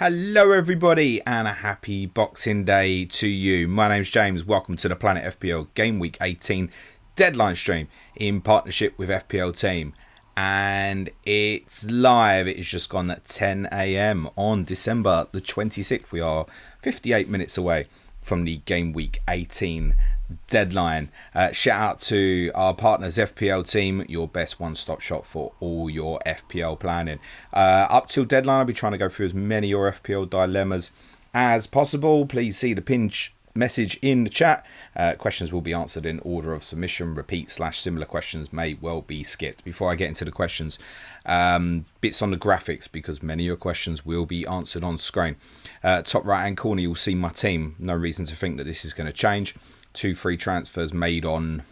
Hello everybody and a happy Boxing Day to you. My name's James. Welcome to the Planet FPL Gameweek 18 Deadline stream in partnership with FPL Team. And it's live. It has just gone at 10 a.m. on December the 26th. We are 58 minutes away from the Gameweek 18 deadline. Shout out to our partners FPL Team, your best one-stop shop for all your FPL planning. Up till deadline, I'll be trying to go through as many of your FPL dilemmas as possible. Please see the pinned message in the chat. Questions will be answered in order of submission. Repeat/similar questions may well be skipped. Before I get into the questions, bits on the graphics, because many of your questions will be answered on screen. Top right hand corner, you'll see my team. No reason to think that this is going to change. 2 free transfers made on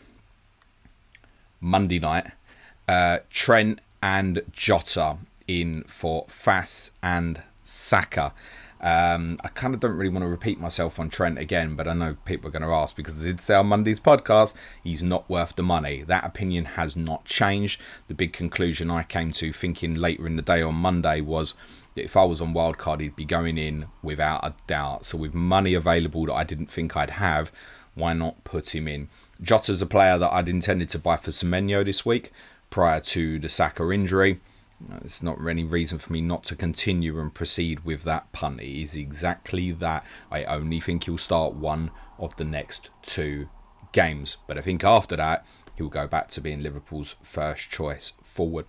Monday night. Trent and Jota in for Fass and Saka. I kind of don't really want to repeat myself on Trent again, but I know people are going to ask, because I did say on Monday's podcast, he's not worth the money. That opinion has not changed. The big conclusion I came to thinking later in the day on Monday was that if I was on wildcard, he'd be going in without a doubt. So with money available that I didn't think I'd have, why not put him in? Jota's a player that I'd intended to buy for Semenyo this week prior to the Saka injury. There's not any reason for me not to continue and proceed with that punt. It is exactly that. I only think he'll start one of the next 2 games. But I think after that, he'll go back to being Liverpool's first choice forward.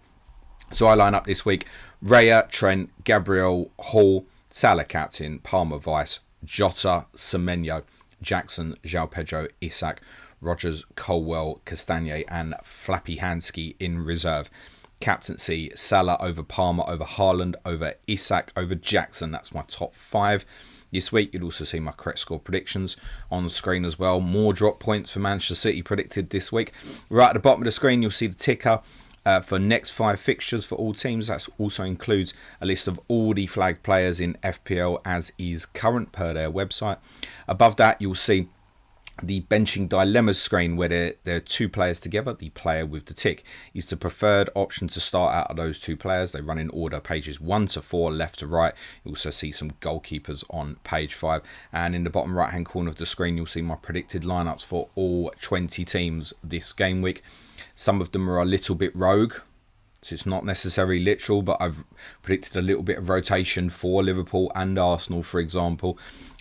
So I line up this week: Raya, Trent, Gabriel, Hall, Salah captain, Palmer vice, Jota, Semenyo, Jackson, João Pedro, Isak, Rogers, Colwell, Castagne and Flappy-Hansky in reserve. Captaincy: Salah over Palmer, over Haaland, over Isak, over Jackson. That's my top 5 this week. You'll also see my correct score predictions on the screen as well. More drop points for Manchester City predicted this week. Right at the bottom of the screen, you'll see the ticker for next 5 fixtures for all teams. That also includes a list of all the flagged players in FPL as is current per their website. Above that, you'll see the benching dilemmas screen, where there are 2 players together. The player with the tick is the preferred option to start out of those 2 players. They run in order, pages 1 to 4, left to right. You also see some goalkeepers on page 5. And in the bottom right hand corner of the screen, you'll see my predicted lineups for all 20 teams this game week. Some of them are a little bit rogue, so it's not necessarily literal, but I've predicted a little bit of rotation for Liverpool and Arsenal, for example.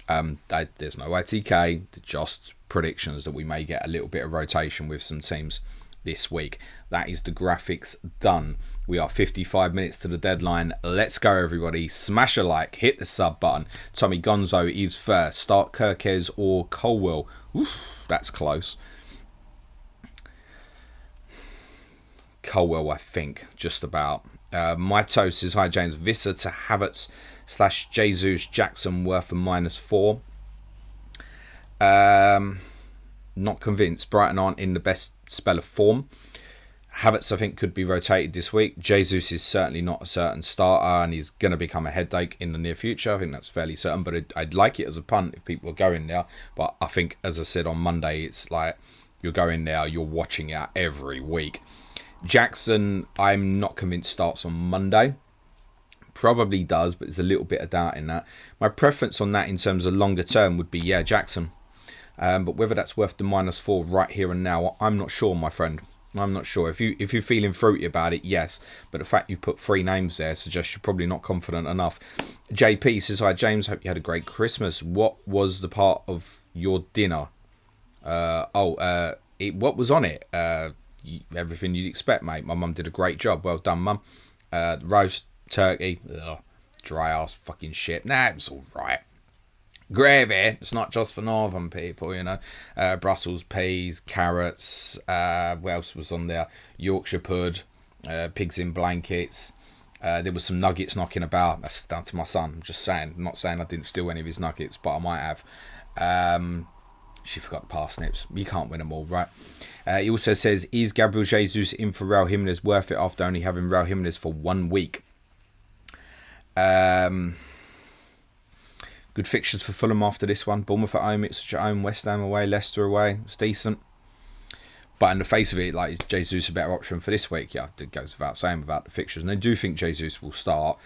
There's no ITK, just predictions that we may get a little bit of rotation with some teams this week. That is the graphics done. We are 55 minutes to the deadline. Let's go, everybody. Smash a like, hit the sub button. Tommy Gonzo is first. Start Kirkes or Colwell. Oof, that's close. Colwell, I think, just about. My toast is: hi James, Vissa to Havertz / Jesus, Jackson worth a -4. Not convinced. Brighton aren't in the best spell of form. Havertz, I think, could be rotated this week. Jesus is certainly not a certain starter, and he's going to become a headache in the near future. I think that's fairly certain, but I'd like it as a punt if people are going there. But I think, as I said on Monday, it's like you're going there, you're watching it every week. Jackson, I'm not convinced starts on Monday. Probably does, but there's a little bit of doubt in that. My preference on that in terms of longer term would be, Jackson. But whether that's worth the -4 right here and now, I'm not sure, my friend. I'm not sure. If you're feeling fruity about it, yes. But the fact you've put 3 names there suggests you're probably not confident enough. JP says, hi James, hope you had a great Christmas. What was the part of your dinner? What was on it? Everything you'd expect, mate. My mum did a great job. Well done, mum. Roast turkey, dry ass fucking shit. Nah, it was all right. Gravy, it's not just for northern people, you know. Brussels peas, carrots. What else was on there? Yorkshire pud, pigs in blankets. There was some nuggets knocking about. That's down to my son. I'm just saying. I'm not saying I didn't steal any of his nuggets, but I might have. She forgot the parsnips. You can't win them all, right? He also says, is Gabriel Jesus in for Raul Jimenez worth it after only having Raul Jimenez for 1 week? Good fixtures for Fulham after this one. Bournemouth at home, Ipswich at home, West Ham away, Leicester away. It's decent. But in the face of it, like, Jesus a better option for this week. Yeah, it goes without saying about the fixtures. And I do think Jesus will start.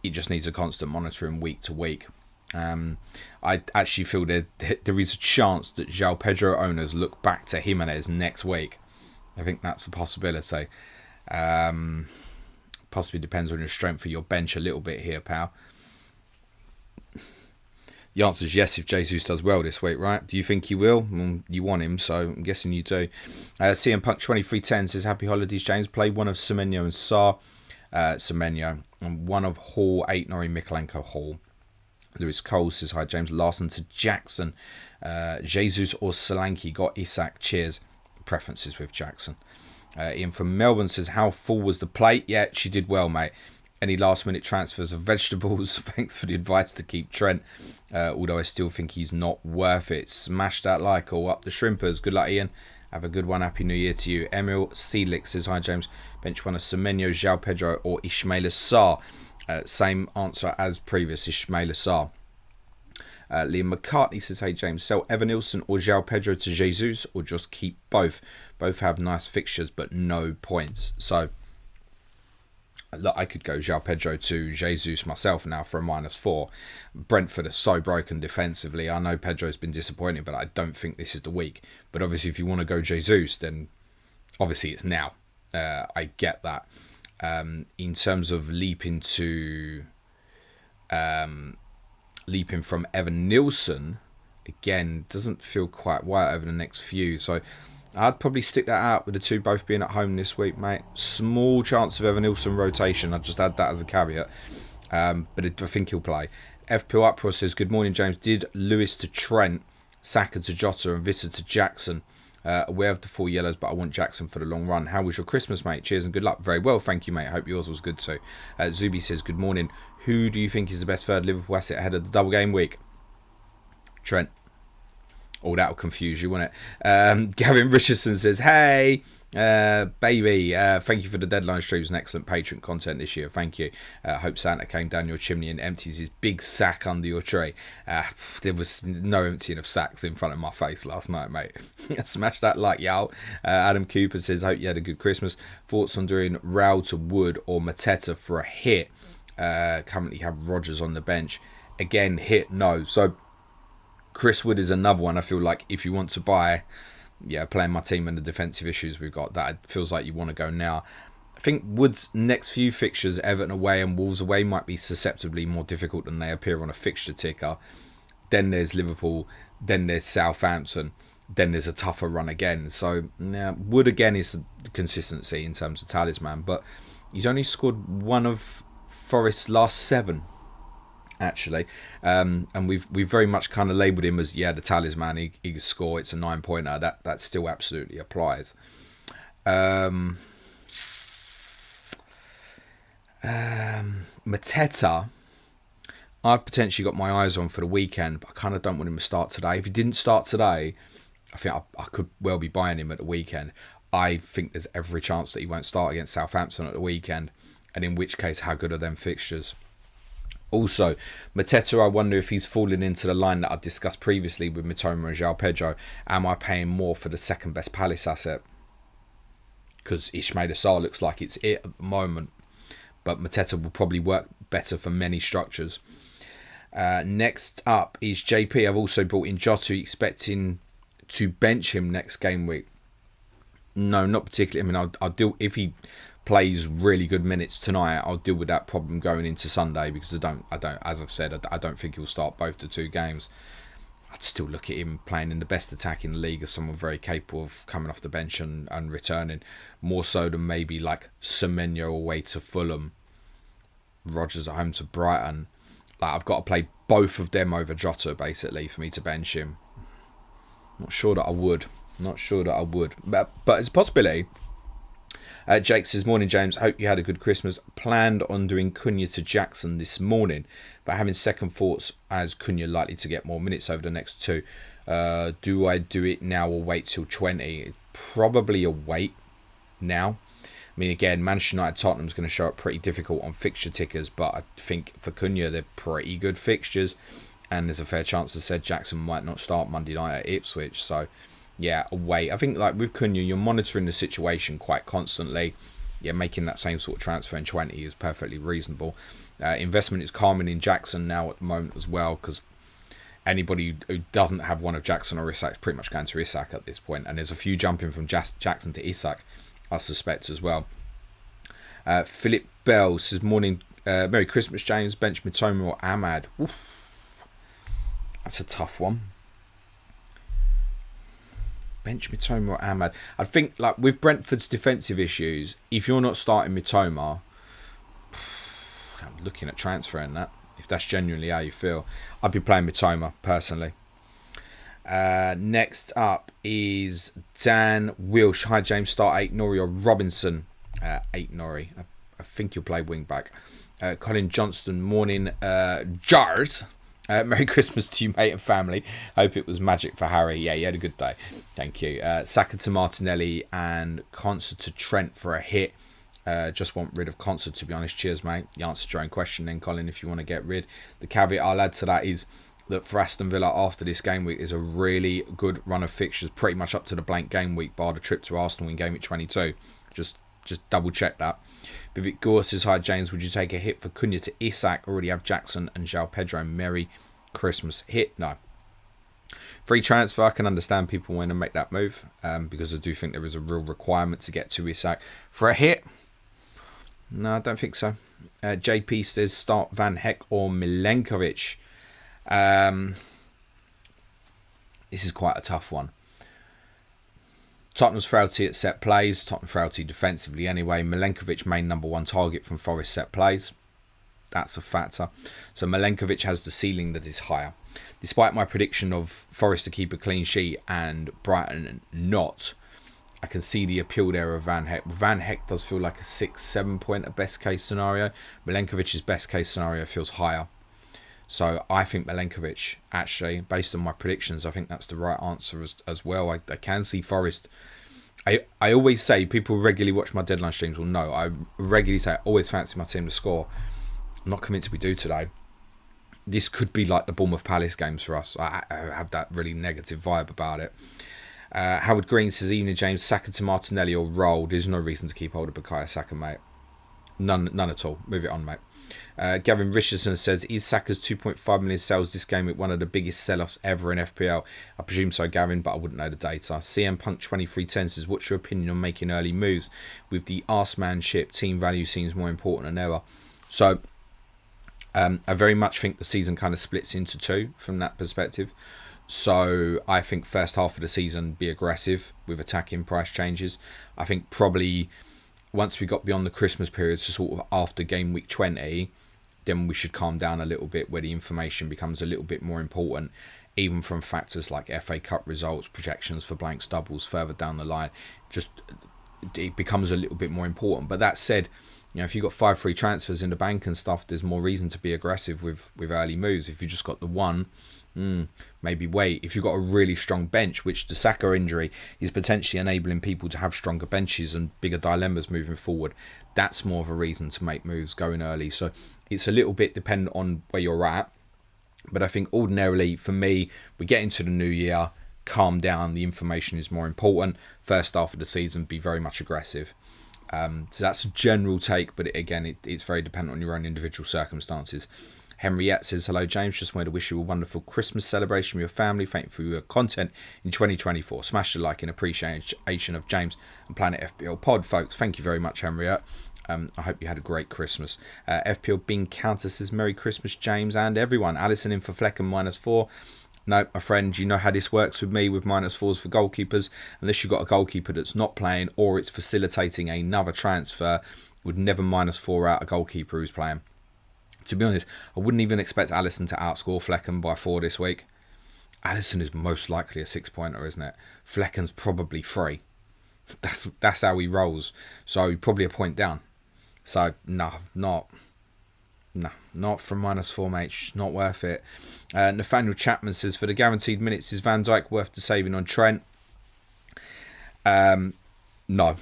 it just needs a constant monitoring week to week. I actually feel there is a chance that João Pedro owners look back to Jimenez next week. I think that's a possibility. Possibly depends on your strength of your bench a little bit here, pal. The answer is yes if Jesus does well this week, right? Do you think he will? Well, you want him, so I'm guessing you do. CM Punk 2310 says, happy holidays, James. Play one of Semenyo and Sarr. Semenyo. And one of Hall, 8 Nori Mikolenko Hall. Lewis Cole says, hi, James. Larson to Jackson. Jesus or Solanke. Got Isak. Cheers. Preferences with Jackson. Ian from Melbourne says, how full was the plate? Yeah, she did well, mate. Any last minute transfers of vegetables? Thanks for the advice to keep Trent. Although I still think he's not worth it. Smash that like or up the shrimpers. Good luck, Ian. Have a good one. Happy New Year to you. Emil Seelix says, hi, James. Bench one of Semenyo, João Pedro or Ismaila Sarr. Same answer as previous, Ismaila Sarr. Liam McCartney says, hey James, sell Evan Nilsson or João Pedro to Jesus or just keep both. Both have nice fixtures but no points. So, look, I could go João Pedro to Jesus myself now for a -4. Brentford are so broken defensively. I know Pedro's been disappointing, but I don't think this is the week. But obviously, if you want to go Jesus, then obviously it's now. I get that. In terms of leaping from Evan Nilsson, again, doesn't feel quite right over the next few. So I'd probably stick that out with the two both being at home this week, mate. Small chance of Evan Nilsson rotation. I'd just add that as a caveat. But I think he'll play. FPL Uproar says, good morning, James. Did Lewis to Trent, Saka to Jota and Vissa to Jackson? Aware of the 4 yellows, but I want Jackson for the long run. How was your Christmas, mate? Cheers and good luck. Very well, thank you, mate. Hope yours was good too. Zubi says, good morning. Who do you think is the best third Liverpool asset ahead of the double game week? Trent. Oh, that'll confuse you, won't it? Gavin Richardson says, hey, baby, thank you for the deadline streams and excellent patron content this year. Thank you. Hope Santa came down your chimney and empties his big sack under your tree. There was no emptying of sacks in front of my face last night, mate. Smash that like, y'all. Adam Cooper says, hope you had a good Christmas. Thoughts on doing Raul to Wood or Mateta for a hit? Currently have Rodgers on the bench. Again, hit, no. So Chris Wood is another one. I feel like if you want to buy, playing my team and the defensive issues we've got, that feels like you want to go now. I think Wood's next few fixtures, Everton away and Wolves away, might be susceptibly more difficult than they appear on a fixture ticker. Then there's Liverpool, then there's Southampton, then there's a tougher run again. So Wood again is consistency in terms of talisman, but he's only scored one of Forest's last 7. Actually, and we've very much kind of labelled him as the talisman. He can score. It's a 9-pointer. That still absolutely applies. Mateta, I've potentially got my eyes on for the weekend, but I kind of don't want him to start today. If he didn't start today, I think I could well be buying him at the weekend. I think there's every chance that he won't start against Southampton at the weekend, and in which case, how good are them fixtures? Also, Mateta, I wonder if he's fallen into the line that I discussed previously with Mitoma and João Pedro. Am I paying more for the second best Palace asset? Because Ismaila Sarr looks like it's it at the moment. But Mateta will probably work better for many structures. Next up is JP. I've also brought in Jota, expecting to bench him next game week. No, not particularly. I mean, I'll deal if he plays really good minutes tonight. I'll deal with that problem going into Sunday because I don't. As I've said, I don't think he'll start both the 2 games. I'd still look at him playing in the best attack in the league as someone very capable of coming off the bench and returning, more so than maybe like Semenyo away to Fulham, Rodgers at home to Brighton. Like, I've got to play both of them over Jota basically for me to bench him. Not sure that I would, but it's a possibility. Jake says, morning James, hope you had a good Christmas. Planned on doing Cunha to Jackson this morning, but having second thoughts as Cunha likely to get more minutes over the next 2. Do I do it now or wait till 20? Probably a wait now. I mean, again, Manchester United Tottenham's going to show up pretty difficult on fixture tickers, but I think for Cunha they're pretty good fixtures, and there's a fair chance that said Jackson might not start Monday night at Ipswich, so yeah, away. I think like with Cunha, you're monitoring the situation quite constantly. Yeah, making that same sort of transfer in 20 is perfectly reasonable. Investment is calming in Jackson now at the moment as well, because anybody who doesn't have one of Jackson or Isak is pretty much going to Isak at this point. And there's a few jumping from Jackson to Isak, I suspect, as well. Philip Bell says, morning, Merry Christmas, James. Bench Mitoma or Ahmad? Oof. That's a tough one. Bench Mitoma or Ahmad? I think, like, with Brentford's defensive issues, if you're not starting Mitoma, I'm looking at transferring that. If that's genuinely how you feel, I'd be playing Mitoma personally. Next up is Dan Wilsh. Hi James, start 8 Norrie or Robinson? 8 Norrie. I think you'll play wing back. Colin Johnston, morning. Jars. Merry Christmas to you, mate, and family. Hope it was magic for Harry. Yeah, you had a good day. Thank you. Saka to Martinelli and Concert to Trent for a hit. Just want rid of Concert, to be honest. Cheers, mate. You answered your own question then, Colin, if you want to get rid. The caveat I'll add to that is that for Aston Villa, after this game week, is a really good run of fixtures, pretty much up to the blank game week, bar the trip to Arsenal in game week 22. Just double check that. Vivek Gore says, hi James, would you take a hit for Cunha to Isak? Already have Jackson and João Pedro. Merry Christmas. Hit? No. Free transfer, I can understand people want to make that move, because I do think there is a real requirement to get to Isak. For a hit? No, I don't think so. JP says, start Van Heck or Milenkovic. This is quite a tough one. Tottenham's frailty at set plays. Tottenham frailty defensively anyway. Milenkovic main number one target from Forest set plays. That's a factor. So Milenkovic has the ceiling that is higher. Despite my prediction of Forest to keep a clean sheet and Brighton not, I can see the appeal there of Van Heck. Van Heck does feel like a 6-7 pointer best case scenario. Milenkovic's best case scenario feels higher. So I think Milenkovic, actually, based on my predictions, I think that's the right answer as well. I can see Forest. I always say, people regularly watch my deadline streams will know, I regularly say I always fancy my team to score. I'm not convinced we do today. This could be like the Bournemouth Palace games for us. I have that really negative vibe about it. Howard Green says, evening James, Saka to Martinelli or roll. There's no reason to keep hold of Bukayo Saka, mate. None at all. Move it on, mate. Gavin Richardson says, is Saka's 2.5 million sales this game one of the biggest sell-offs ever in FPL? I presume so, Gavin, but I wouldn't know the data. CM Punk 2310 says, what's your opinion on making early moves? With the arsemanship, team value seems more important than ever. So, I very much think the season kind of splits into two from that perspective. So I think first half of the season, be aggressive with attacking price changes. I think probably once we got beyond the Christmas period, so sort of after game week 20, then we should calm down a little bit, where the information becomes a little bit more important, even from factors like FA Cup results, projections for blanks, doubles further down the line. Just it becomes a little bit more important. But that said, you know, if you've got 5 free transfers in the bank and stuff, there's more reason to be aggressive with early moves. If you just got the one, maybe wait. If you've got a really strong bench, which the Saka injury is potentially enabling people to have stronger benches and bigger dilemmas moving forward, that's more of a reason to make moves going early. So it's a little bit dependent on where you're at. But I think ordinarily, for me, we get into the new year, calm down, the information is more important. First half of the season, be very much aggressive. So that's a general take, but it's very dependent on your own individual circumstances. Henriette says, hello James, just wanted to wish you a wonderful Christmas celebration with your family. Thank you for your content in 2024. Smash the like in appreciation of James and Planet FPL Pod, folks. Thank you very much, Henriette. I hope you had a great Christmas. FPL Bing Counter says, Merry Christmas, James and everyone. Alison in for Flecken -4. No, my friend, you know how this works with me with -4s for goalkeepers. Unless you've got a goalkeeper that's not playing or it's facilitating another transfer, would never -4 out a goalkeeper who's playing. To be honest, I wouldn't even expect Alisson to outscore Flecken by 4 this week. Alisson is most likely a 6-pointer, isn't it? Flecken's probably 3. That's how he rolls. So probably a point down. So no, not from -4, mate. It's not worth it. Nathaniel Chapman says, for the guaranteed minutes, is Van Dijk worth the saving on Trent? No.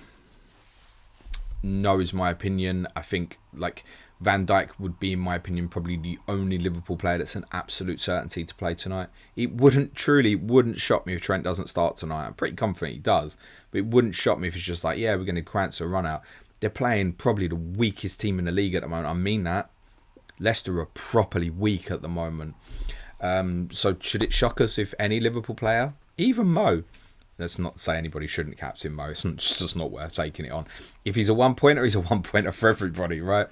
No is my opinion. I think Van Dijk would be, in my opinion, probably the only Liverpool player that's an absolute certainty to play tonight. It wouldn't shock me if Trent doesn't start tonight. I'm pretty confident he does, but it wouldn't shock me if it's just like, yeah, we're going to cancel a run out. They're playing probably the weakest team in the league at the moment. I mean that. Leicester are properly weak at the moment. So should it shock us if any Liverpool player, even Mo, let's not say anybody shouldn't captain Mo, it's just not worth taking it on. If he's a one-pointer, he's a one-pointer for everybody, right?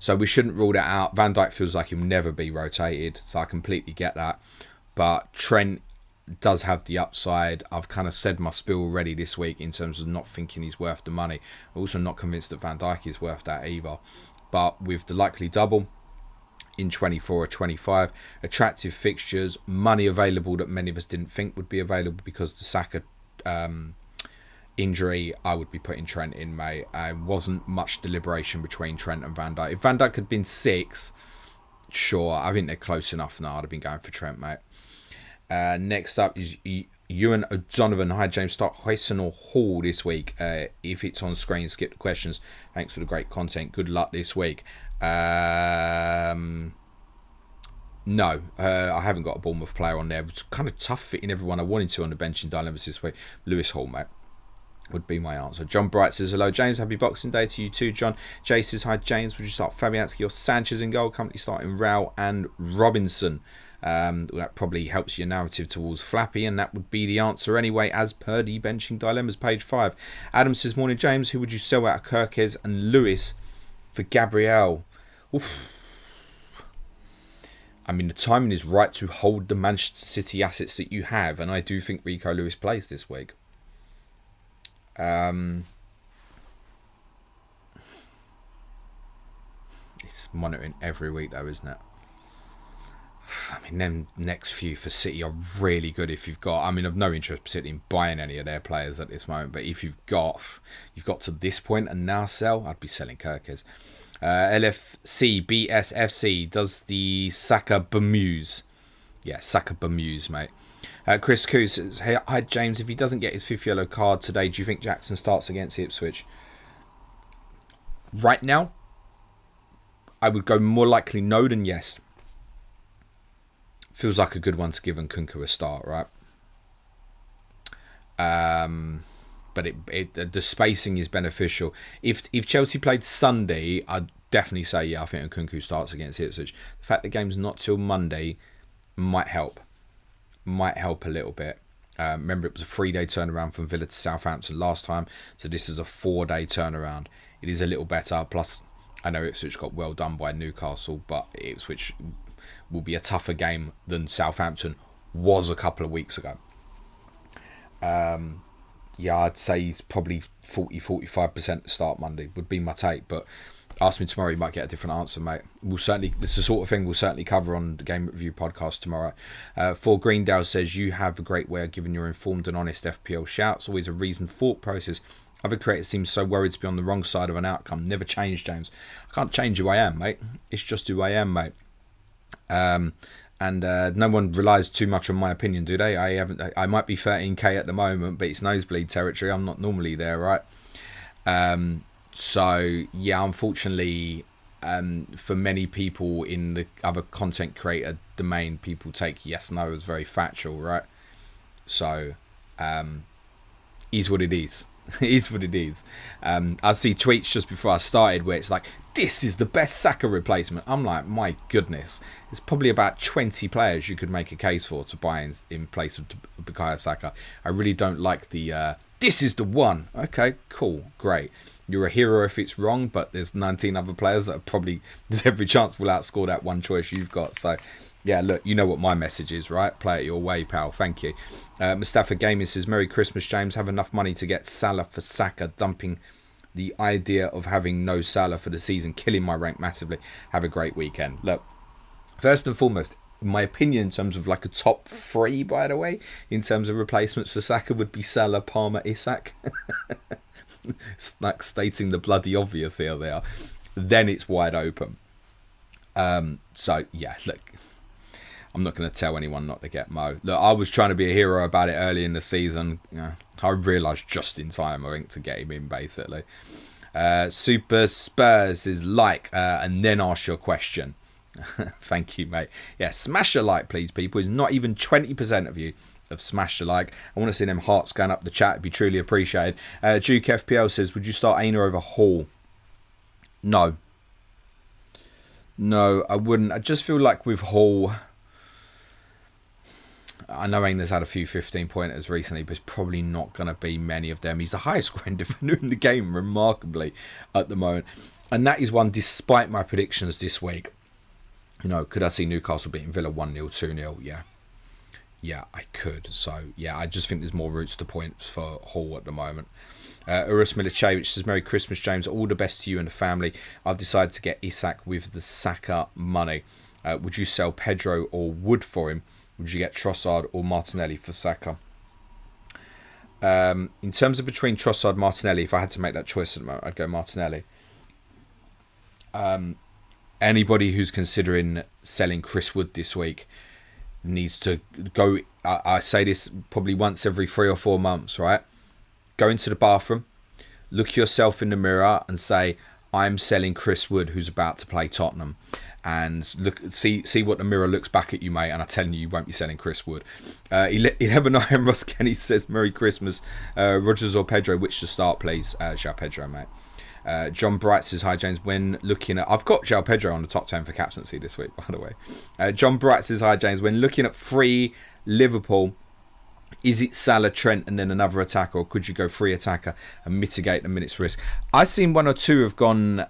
So we shouldn't rule that out. Van Dijk feels like he'll never be rotated, so I completely get that. But Trent does have the upside. I've kind of said my spiel already this week in terms of not thinking he's worth the money. I'm also not convinced that Van Dijk is worth that either. But with the likely double in 24 or 25, attractive fixtures, money available that many of us didn't think would be available because the Saka injury, I would be putting Trent in, mate. Wasn't much deliberation between Trent and Van Dijk. If Van Dijk had been 6, sure, I think they're close enough now. I'd have been going for Trent, mate. Next up is Ewan O'Donovan. Hi, James. Start Hoyson or Hall this week. If it's on screen, skip the questions. Thanks for the great content. Good luck this week. No, I haven't got a Bournemouth player on there. It was kind of tough fitting everyone I wanted to on the benching dilemmas this week. Lewis Hall, mate, would be my answer. John Bright says, hello, James. Happy Boxing Day to you too, John. Jay says, hi, James. Would you start Fabianski or Sanchez in goal? Currently starting Rao and Robinson. That probably helps your narrative towards Flappy, and that would be the answer anyway, as per the benching dilemmas, page 5. Adam says, morning, James. Who would you sell out of Kirkes and Lewis for Gabriel? Oof. I mean, the timing is right to hold the Manchester City assets that you have, and I do think Rico Lewis plays this week. It's monitoring every week though, isn't it? I mean, them next few for City are really good if you've got... I mean, I've no interest particularly in buying any of their players at this moment, but if you've got to this point and now sell, I'd be selling Kirkes. LFC BSFC does the Saka Bermuse. Yeah, Saka Bermuse, mate. Chris Koo says, hey, hi, James. If he doesn't get his 5th yellow card today, do you think Jackson starts against Ipswich? Right now, I would go more likely no than yes. Feels like a good one to give Nkunku a start, right? But the spacing is beneficial. If Chelsea played Sunday, I'd definitely say, yeah, I think Nkunku starts against Ipswich. The fact the game's not till Monday might help. Might help a little bit. Remember, it was a 3-day turnaround from Villa to Southampton last time, so this is a 4-day turnaround. It is a little better. Plus, I know Ipswich got well done by Newcastle, but Ipswich will be a tougher game than Southampton was a couple of weeks ago. Yeah, I'd say he's probably 40-45% to start Monday would be my take, but ask me tomorrow, you might get a different answer, mate. This is the sort of thing we'll certainly cover on the Game Review podcast tomorrow. For Greendale says, you have a great way of giving your informed and honest FPL shouts. Always a reasoned thought process. Other creators seem so worried to be on the wrong side of an outcome. Never change, James. I can't change who I am, mate. It's just who I am, mate. And no one relies too much on my opinion, do they? I might be 13k at the moment, but it's nosebleed territory. I'm not normally there, right? So yeah, unfortunately, for many people in the other content creator domain, people take yes, no as very factual, right? So is what it is. It is what it is. I see tweets just before I started where it's like, this is the best Saka replacement. I'm like, my goodness. There's probably about 20 players you could make a case for to buy in place of Bukayo Saka. I really don't like the, this is the one. Okay, cool, great. You're a hero if it's wrong, but there's 19 other players that are probably, there's every chance will outscore that one choice you've got. So, yeah, look, you know what my message is, right? Play it your way, pal. Thank you. Mustafa Gaming says, Merry Christmas, James. Have enough money to get Salah for Saka, dumping the idea of having no Salah for the season, killing my rank massively. Have a great weekend. Look, first and foremost, in my opinion, in terms of like a top 3, by the way, in terms of replacements for Saka would be Salah, Palmer, Isak. It's like stating the bloody obvious here they are. Then it's wide open. So, yeah, look, I'm not going to tell anyone not to get Mo. Look, I was trying to be a hero about it early in the season. You know, I realised just in time, I think, to get him in, basically. Super Spurs is like, and then ask your question. Thank you, mate. Yeah, smash a like, please, people. It's not even 20% of you have smashed a like. I want to see them hearts going up the chat. It'd be truly appreciated. Duke FPL says, would you start Aina over Hall? No. No, I wouldn't. I just feel like with Hall, I know Aina's had a few 15-pointers recently, but it's probably not going to be many of them. He's the highest scoring defender in the game, remarkably, at the moment. And that is one, despite my predictions this week. You know, could I see Newcastle beating Villa 1-0, 2-0? Yeah. Yeah, I could. So, yeah, I just think there's more routes to points for Hall at the moment. Urus Milicevic says, Merry Christmas, James. All the best to you and the family. I've decided to get Isak with the Saka money. Would you sell Pedro or Wood for him? Would you get Trossard or Martinelli for Saka? In terms of between Trossard and Martinelli, if I had to make that choice at the moment, I'd go Martinelli. Anybody who's considering selling Chris Wood this week needs to go. I say this probably once every 3 or 4 months, right? Go into the bathroom, look yourself in the mirror and say, I'm selling Chris Wood, who's about to play Tottenham. And look, see what the mirror looks back at you, mate. And I tell you won't be selling Chris Wood. 11 Ross Kenny says, Merry Christmas. Rodgers or Pedro, which to start, please? João Pedro, mate. John Bright says, hi, James. When looking at... I've got João Pedro on the top 10 for captaincy this week, by the way. John Bright says, hi, James. When looking at free Liverpool, is it Salah, Trent, and then another attacker? Or could you go free attacker and mitigate the minutes risk? I've seen 1 or 2 have gone...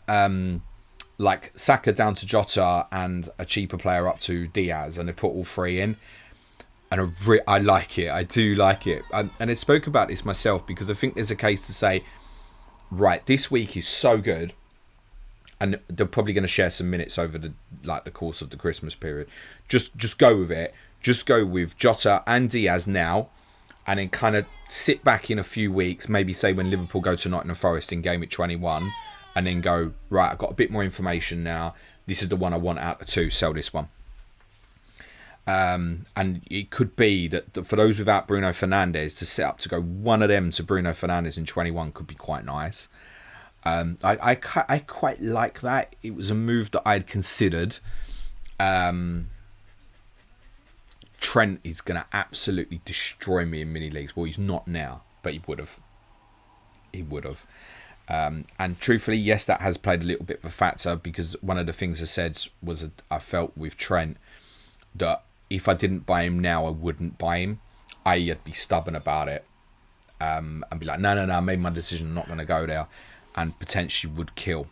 like Saka down to Jota and a cheaper player up to Diaz, and they put all 3 in. And I like it. I do like it. And I spoke about this myself because I think there's a case to say, right, this week is so good, and they're probably going to share some minutes over the course of the Christmas period. Just go with it. Just go with Jota and Diaz now, and then kind of sit back in a few weeks. Maybe say when Liverpool go to Nottingham Forest in Gameweek 21. And then go, right, I've got a bit more information now. This is the one I want out of 2. Sell this one. And it could be that for those without Bruno Fernandes, to set up to go one of them to Bruno Fernandes in 21 could be quite nice. I quite like that. It was a move that I'd considered. Trent is going to absolutely destroy me in mini leagues. Well, he's not now, but he would have. He would have. And truthfully, yes, that has played a little bit of a factor, because one of the things I said was I felt with Trent that if I didn't buy him now, I wouldn't buy him. I'd be stubborn about it and be like, no, I made my decision, I'm not going to go there, and potentially would kill.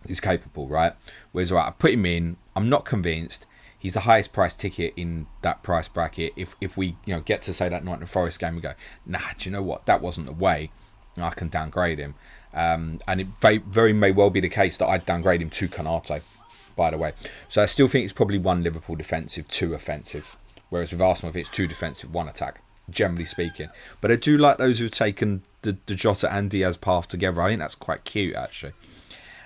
He's capable, right? Whereas, right, I put him in, I'm not convinced. He's the highest price ticket in that price bracket. If we get to say that Nottingham Forest game, we go, nah, do you know what? That wasn't the way. I can downgrade him. And it very may well be the case that I'd downgrade him to Konate, by the way. So I still think it's probably 1 Liverpool defensive, 2 offensive. Whereas with Arsenal, if it's 2 defensive, 1 attack, generally speaking. But I do like those who've taken the Jota and Diaz path together. I think that's quite cute, actually.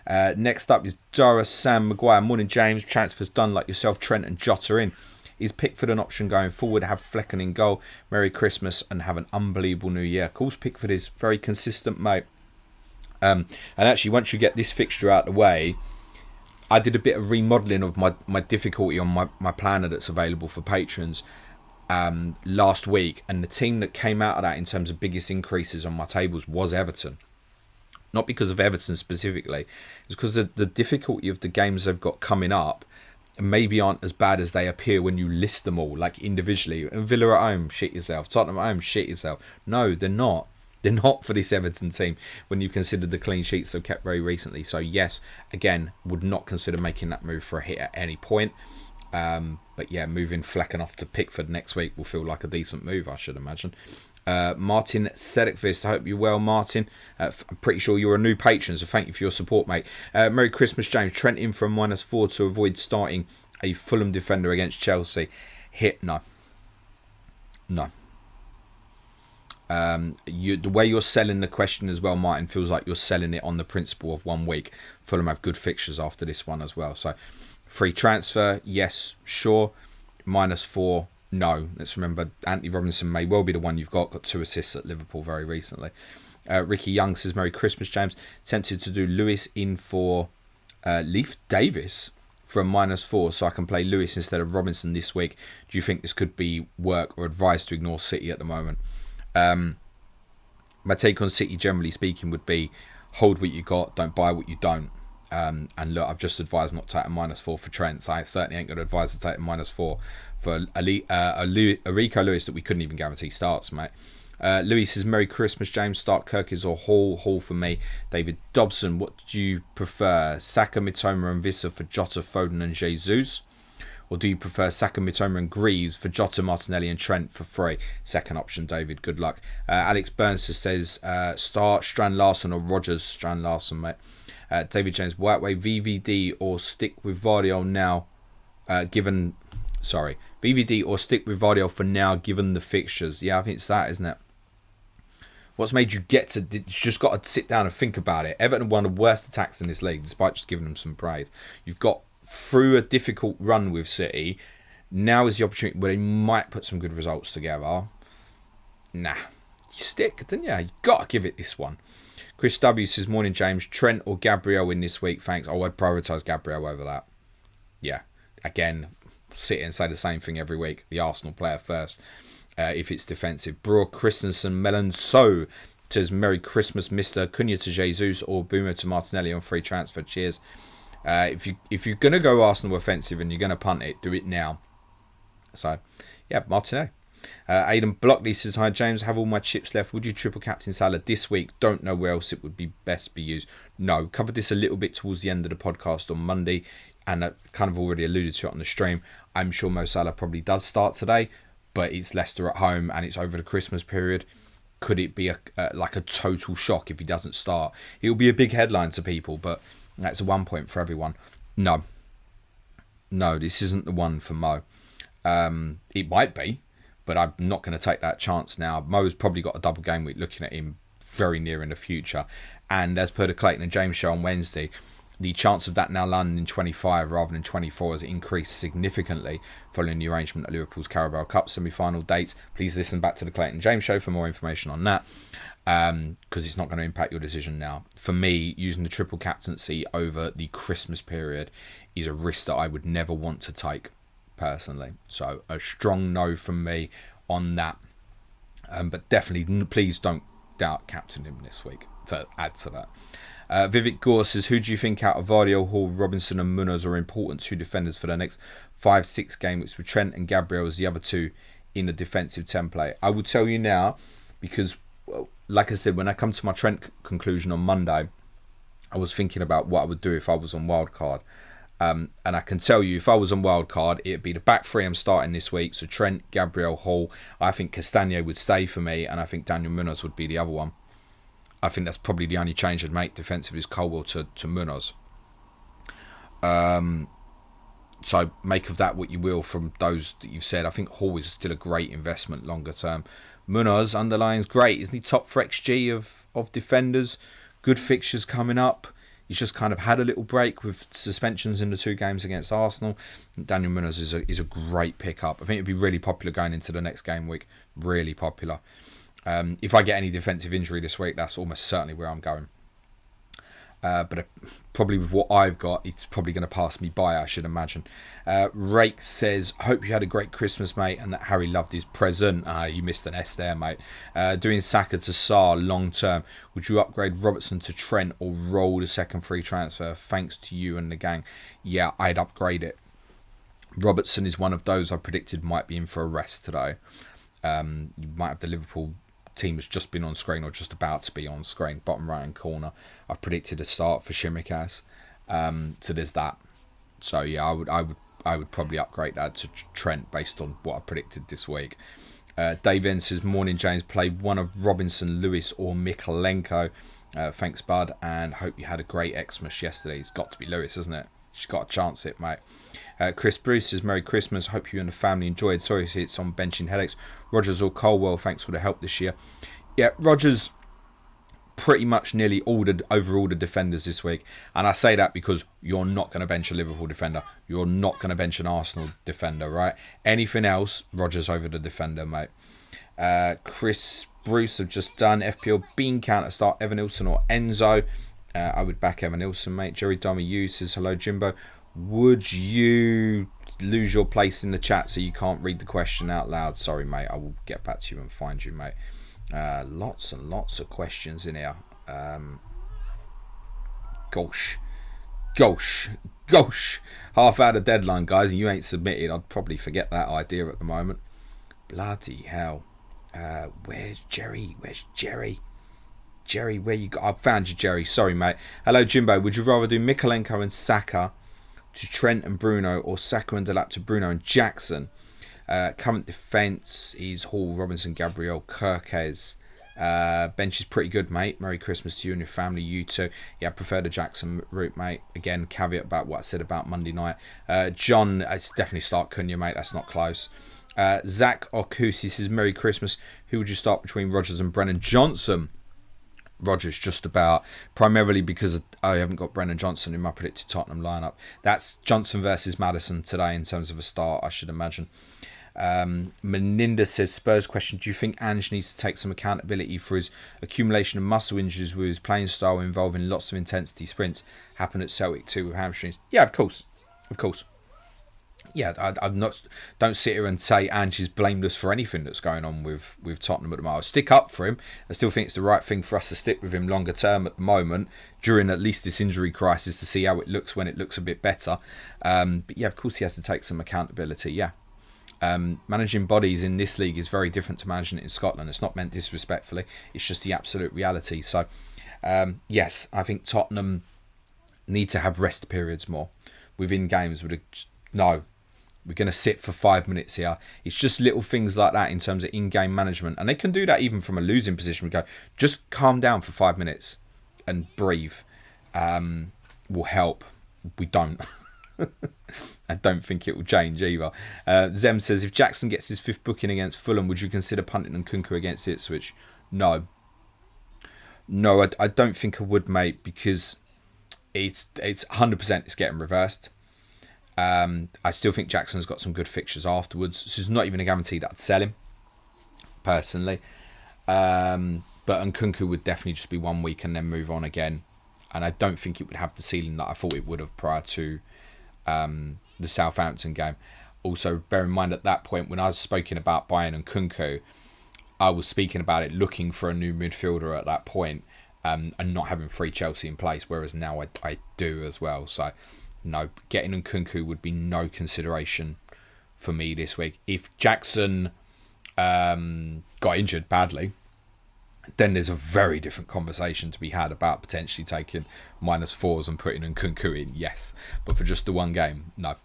Next up is Dara Sam Maguire. Morning, James. Transfers done like yourself. Trent and Jota in. Is Pickford an option going forward? Have Flecken in goal. Merry Christmas and have an unbelievable new year. Of course, Pickford is very consistent, mate. And actually, once you get this fixture out of the way, I did a bit of remodelling of my difficulty on my planner that's available for patrons last week. And the team that came out of that in terms of biggest increases on my tables was Everton. Not because of Everton specifically. It's because of the difficulty of the games they've got coming up maybe aren't as bad as they appear when you list them all, like individually. And Villa at home, shit yourself. Tottenham at home, shit yourself. No, they're not. They're not for this Everton team when you consider the clean sheets they've kept very recently. So yes, again, would not consider making that move for a hit at any point. But yeah, moving Flecken off to Pickford next week will feel like a decent move, I should imagine. Martin Sedekvist, I hope you're well, Martin. I'm pretty sure you're a new patron, so thank you for your support, mate. Merry Christmas, James. Trent in for a -4 to avoid starting a Fulham defender against Chelsea. Hit, no. The way you're selling the question as well, Martin, feels like you're selling it on the principle of 1 week. Fulham have good fixtures after this one as well. So, free transfer, yes, sure. -4, no. Let's remember, Anthony Robinson may well be the one you've got 2 assists at Liverpool very recently. Ricky Young says, Merry Christmas, James. Tempted to do Lewis in for Leif Davis for a -4 so I can play Lewis instead of Robinson this week. Do you think this could be work or advice to ignore City at the moment? My take on City, generally speaking, would be hold what you got, don't buy what you don't. And look, I've just advised not to take a -4 for Trent, so I certainly ain't going to advise to take a -4 for Rico Lewis that we couldn't even guarantee starts, mate. Louis says, Merry Christmas, James. Start Kirkis or Hall for me. David Dobson, what do you prefer? Saka, Mitoma and Vissa for Jota, Foden and Jesus? Or do you prefer Saka, Mitoma and Greaves for Jota, Martinelli and Trent for free? Second option, David. Good luck. Alex Burns says, start Strand Larson or Rogers. Strand Larson, mate. David James, Whiteway, VVD or stick with Vardiol now, VVD or stick with Vardiol for now, given the fixtures. Yeah, I think it's that, isn't it? What's made you get to... You just got to sit down and think about it. Everton won the worst attacks in this league, despite just giving them some praise. You've got through a difficult run with City. Now is the opportunity where they might put some good results together. Nah. You stick, didn't you? You got to give it this one. Chris W says, morning, James. Trent or Gabriel in this week? Thanks. Oh, I'd prioritise Gabriel over that. Yeah. Again, sit and say the same thing every week. The Arsenal player first. If it's defensive. Brewer, Christensen, Melon. So says, Merry Christmas, Mr. Cunha to Jesus or Boomer to Martinelli on free transfer. Cheers. If you're going to go Arsenal offensive and you're going to punt it, do it now. So, yeah, Martinelli. Aidan Blockley says, hi James, have all my chips left. Would you triple captain Salah this week? Don't know where else it would be best be used. No, covered this a little bit towards the end of the podcast on Monday, and I kind of already alluded to it on the stream. I'm sure Mo Salah probably does start today, but it's Leicester at home and it's over the Christmas period. Could it be like a total shock if he doesn't start? It'll be a big headline to people, but that's a 1 point for everyone. No, this isn't the one for Mo. It might be, but I'm not going to take that chance now. Mo's probably got a double game week looking at him very near in the future. And as per the Clayton and James show on Wednesday, the chance of that now landing in 25 rather than 24 has increased significantly following the arrangement of Liverpool's Carabao Cup semi-final date. Please listen back to the Clayton and James show for more information on that, because it's not going to impact your decision now. For me, using the triple captaincy over the Christmas period is a risk that I would never want to take personally. So a strong no from me on that. But definitely, please don't doubt captain him this week to add to that. Vivek Gore says, who do you think out of Vardy, Hall, Robinson and Munoz are important two defenders for the next 5-6 games, with Trent and Gabriel as the other two in the defensive template? I will tell you now, because like I said, when I come to my Trent conclusion on Monday, I was thinking about what I would do if I was on wildcard. And I can tell you, if I was on wildcard, it'd be the back three I'm starting this week. So Trent, Gabriel, Hall. I think Castagna would stay for me, and I think Daniel Munoz would be the other one. I think that's probably the only change I'd make defensively is Colwell to Munoz. So make of that what you will from those that you've said. I think Hall is still a great investment longer term. Munoz, underline's great. Isn't he top for XG of defenders? Good fixtures coming up. He's just kind of had a little break with suspensions in the 2 games against Arsenal. Daniel Munoz is a great pickup. I think it'd be really popular going into the next game week. Really popular. If I get any defensive injury this week, that's almost certainly where I'm going. But probably with what I've got, it's probably going to pass me by, I should imagine. Rake says, hope you had a great Christmas, mate, and that Harry loved his present. You missed an S there, mate. Doing Saka to Sarr long term. Would you upgrade Robertson to Trent or roll the second free transfer? Thanks to you and the gang. Yeah, I'd upgrade it. Robertson is one of those I predicted might be in for a rest today. You might have the Liverpool team has just been on screen or just about to be on screen, bottom right hand corner. I predicted a start for Shimikas, so there's that. So yeah, I would probably upgrade that to Trent based on what I predicted this week. Dave N says, morning James, play one of Robinson, Lewis or Mikalenko. Thanks bud, and hope you had a great Xmas yesterday. It's got to be Lewis, isn't it? She's got a chance it, mate. Chris Bruce says, Merry Christmas. Hope you and the family enjoyed. Sorry to see it's on benching headaches. Rogers or Colwell, thanks for the help this year. Yeah, Rogers pretty much nearly over the defenders this week. And I say that because you're not going to bench a Liverpool defender. You're not going to bench an Arsenal defender, right? Anything else, Rogers over the defender, mate. Chris Bruce have just done FPL Bean Counter start Evan Nilsson or Enzo. I would back Evan Nilsson, mate. Jerry Dummy U says, hello, Jimbo. Would you lose your place in the chat so you can't read the question out loud? Sorry, mate. I will get back to you and find you, mate. Lots and lots of questions in here. Gosh. Gosh. Half out of deadline, guys, and you ain't submitted. I'd probably forget that idea at the moment. Bloody hell. Where's Jerry? Jerry, where you got? I've found you, Jerry. Sorry, mate. Hello, Jimbo. Would you rather do Mikalenko and Saka to Trent and Bruno, or Saka and Delap to Bruno and Jackson? Current defence is Hall, Robinson, Gabriel, Kirkes. Bench is pretty good, mate. Merry Christmas to you and your family. You too. Yeah, I prefer the Jackson route, mate. Again, caveat about what I said about Monday night. John, it's definitely start Cunha, mate. That's not close. Zach Okusi says, Merry Christmas. Who would you start between Rodgers and Brennan Johnson? Rodgers just about, primarily because I haven't got Brennan Johnson in my predicted Tottenham lineup. That's Johnson versus Maddison today in terms of a start, I should imagine. Meninda says, Spurs question, do you think Ange needs to take some accountability for his accumulation of muscle injuries with his playing style involving lots of intensity sprints happen at Celtic too with hamstrings? Yeah, of course. Yeah, don't sit here and say Ange is blameless for anything that's going on with Tottenham at the moment. I'll stick up for him. I still think it's the right thing for us to stick with him longer term at the moment, during at least this injury crisis, to see how it looks when it looks a bit better. But yeah, of course he has to take some accountability, yeah. Managing bodies in this league is very different to managing it in Scotland. It's not meant disrespectfully. It's just the absolute reality. So, yes, I think Tottenham need to have rest periods more within games. No, we're going to sit for 5 minutes here. It's just little things like that in terms of in-game management. And they can do that even from a losing position. We go, just calm down for 5 minutes and breathe. Will help. We don't. I don't think it will change either. Zem says, if Jackson gets his 5th booking against Fulham, would you consider punting and Kunku against Ipswich? No, I don't think I would, mate, because it's 100% it's getting reversed. I still think Jackson's got some good fixtures afterwards, so it's not even a guarantee that I'd sell him personally. But Nkunku would definitely just be 1 week and then move on again, and I don't think it would have the ceiling that I thought it would have prior to the Southampton game. Also, bear in mind at that point when I was speaking about buying Nkunku, I was speaking about it looking for a new midfielder at that point, and not having free Chelsea in place, whereas now I do as well. So no, getting Nkunku would be no consideration for me this week. If Jackson got injured badly, then there's a very different conversation to be had about potentially taking -4s and putting Nkunku in, yes. But for just the one game, no.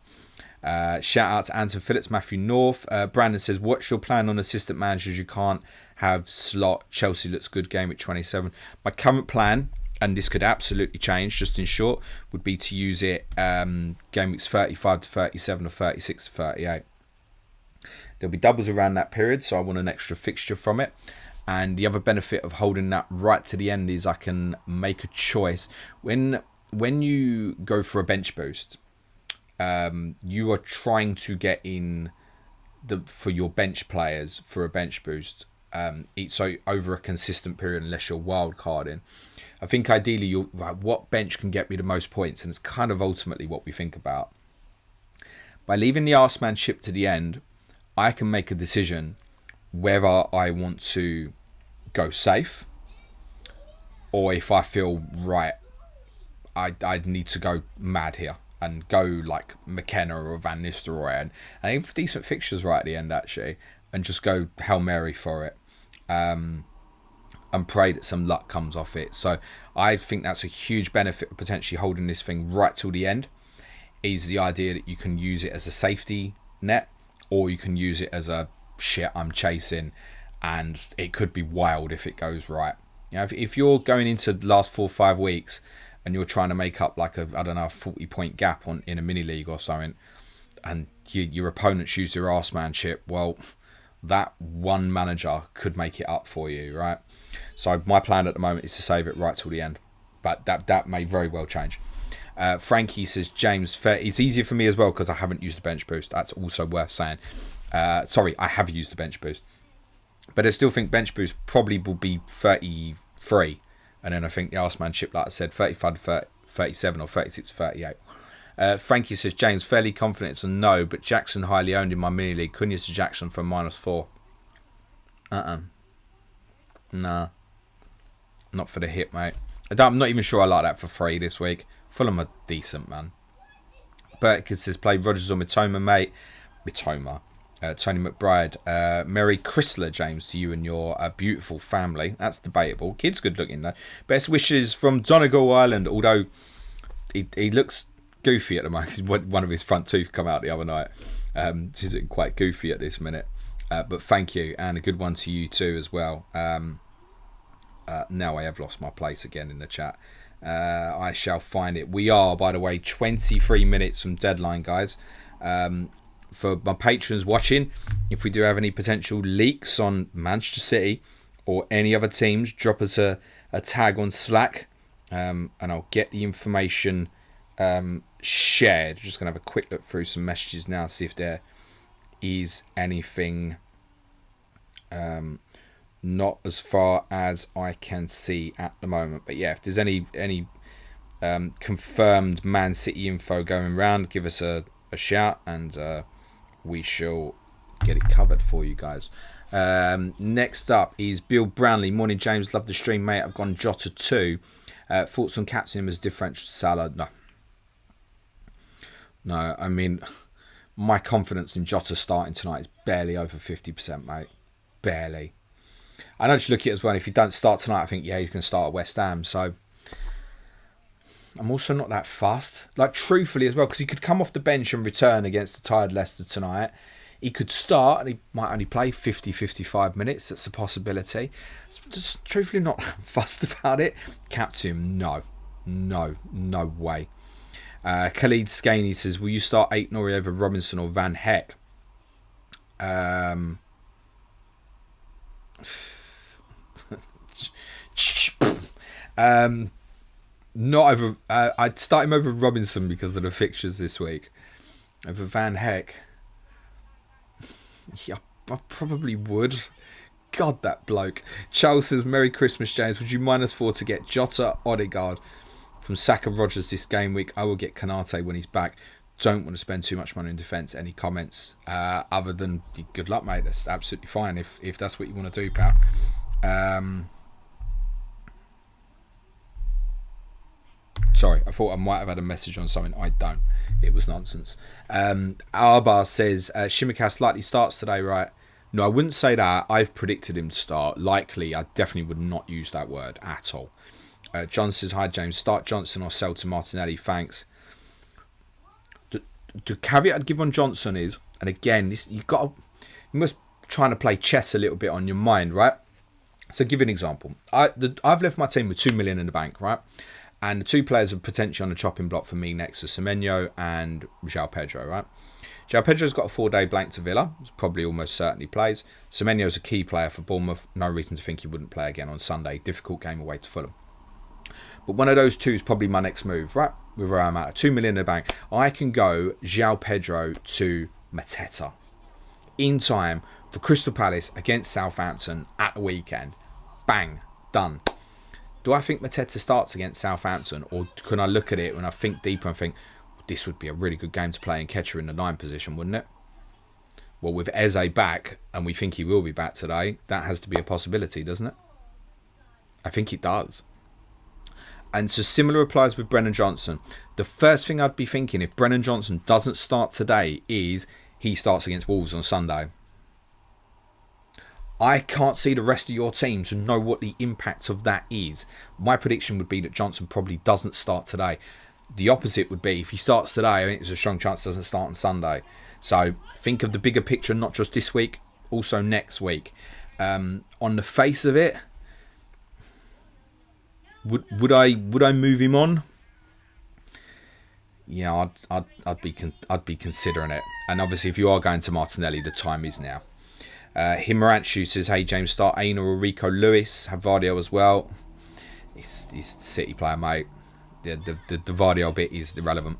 Shout out to Anton Phillips, Matthew North. Brandon says, what's your plan on assistant managers? You can't have Slot. Chelsea looks good, game at 27. My current plan, and this could absolutely change, just in short, would be to use it game weeks 35 to 37 or 36 to 38. There'll be doubles around that period, so I want an extra fixture from it. And the other benefit of holding that right to the end is I can make a choice. When you go for a bench boost, you are trying to get in for your bench players for a bench boost. So over a consistent period, unless you're wild carding. I think ideally, what bench can get me the most points, and it's kind of ultimately what we think about. By leaving the Arsemanship to the end, I can make a decision whether I want to go safe, or if I feel right, I'd need to go mad here and go like McKenna or Van Nistelrooy and aim for decent fixtures right at the end actually, and just go Hail Mary for it, and pray that some luck comes off it. So I think that's a huge benefit of potentially holding this thing right till the end, is the idea that you can use it as a safety net, or you can use it as a shit I'm chasing, and it could be wild if it goes right. You know, if you're going into the last 4 or 5 weeks and you're trying to make up like a 40-point gap in a mini league or something, and your opponents use their arsemanship, well, that one manager could make it up for you, right? So my plan at the moment is to save it right till the end, but that may very well change. Frankie says, James, it's easier for me as well because I haven't used the bench boost. That's also worth saying. Sorry, I have used the bench boost, but I still think bench boost probably will be 33, and then I think the Arsemanship, like I said, 35 to 37 or 36 to 38. Frankie says, James, fairly confident it's a no, but Jackson highly owned in my mini league. Cunha to Jackson for -4. Nah, not for the hit, mate. I'm not even sure I like that for 3 this week. Fulham are decent, man. Burkett says, play Rodgers or Mitoma, mate. Mitoma. Tony McBride. Merry Chrysler, James, to you and your beautiful family. That's debatable. Kid's good looking, though. Best wishes from Donegal Island, although he looks goofy at the moment. One of his front teeth come out the other night. He's looking quite goofy at this minute. But thank you, and a good one to you too as well. Now I have lost my place again in the chat. I shall find it. We are, by the way, 23 minutes from deadline, guys. For my patrons watching, if we do have any potential leaks on Manchester City or any other teams, drop us a tag on Slack, and I'll get the information shared. Just going to have a quick look through some messages now, see if there is anything not as far as I can see at the moment. But yeah, if there's any confirmed Man City info going around, give us a shout, and we shall get it covered for you guys. Next up is Bill Brownlee. Morning, James. Love the stream, mate. I've gone Jota 2. Thoughts on captaining him as differential Salah? No, I mean, my confidence in Jota starting tonight is barely over 50%, mate. Barely. I know you look at it as well. If he don't start tonight, I think, yeah, he's going to start at West Ham. So I'm also not that fussed. Like, truthfully as well, because he could come off the bench and return against the tired Leicester tonight. He could start and he might only play 50, 55 minutes. That's a possibility. Just truthfully not fussed about it. Captain him, no. No way. Khalid Skaney says, will you start Aït-Nouri over Robinson or Van Heck? Not over. I'd start him over Robinson because of the fixtures this week. Over Van Heck, yeah, I probably would. God, that bloke. Charles says, Merry Christmas, James. Would you -4 to get Jota, Odegaard from Saka, Rodgers this game week? I will get Kanate when he's back. Don't want to spend too much money in defence. Any comments other than good luck, mate? That's absolutely fine if that's what you want to do, pal. Sorry, I thought I might have had a message on something. I don't. It was nonsense. Arbar says, Shimikas likely starts today, right? No, I wouldn't say that. I've predicted him to start. Likely, I definitely would not use that word at all. John says, hi, James. Start Johnson or sell to Martinelli. Thanks. The caveat I'd give on Johnson is, and again, this you must trying to play chess a little bit on your mind, right? So, give you an example. I've left my team with 2 million in the bank, right? And the two players are potentially on the chopping block for me next to Semenyo and João Pedro, right? João Pedro's got a 4-day blank to Villa. Probably almost certainly plays. Semenyo's a key player for Bournemouth. No reason to think he wouldn't play again on Sunday. Difficult game away to Fulham. But one of those two is probably my next move, right? With where I'm at. 2 million in the bank. I can go João Pedro to Mateta in time for Crystal Palace against Southampton at the weekend. Bang. Done. Do I think Mateta starts against Southampton, or can I look at it when I think deeper and think this would be a really good game to play in Ketcher in the 9 position, wouldn't it? Well, with Eze back, and we think he will be back today, that has to be a possibility, doesn't it? I think it does. And so similar applies with Brennan Johnson. The first thing I'd be thinking if Brennan Johnson doesn't start today is he starts against Wolves on Sunday. I can't see the rest of your team to know what the impact of that is. My prediction would be that Johnson probably doesn't start today. The opposite would be if he starts today, I think there's a strong chance he doesn't start on Sunday. So think of the bigger picture, not just this week, also next week. On the face of it, would I move him on? Yeah, I'd be considering it. And obviously, if you are going to Martinelli, the time is now. Himaranchu says, hey James, start Aina or Rico Lewis. Have Vardio as well. He's City player, mate. The Vardio bit is irrelevant.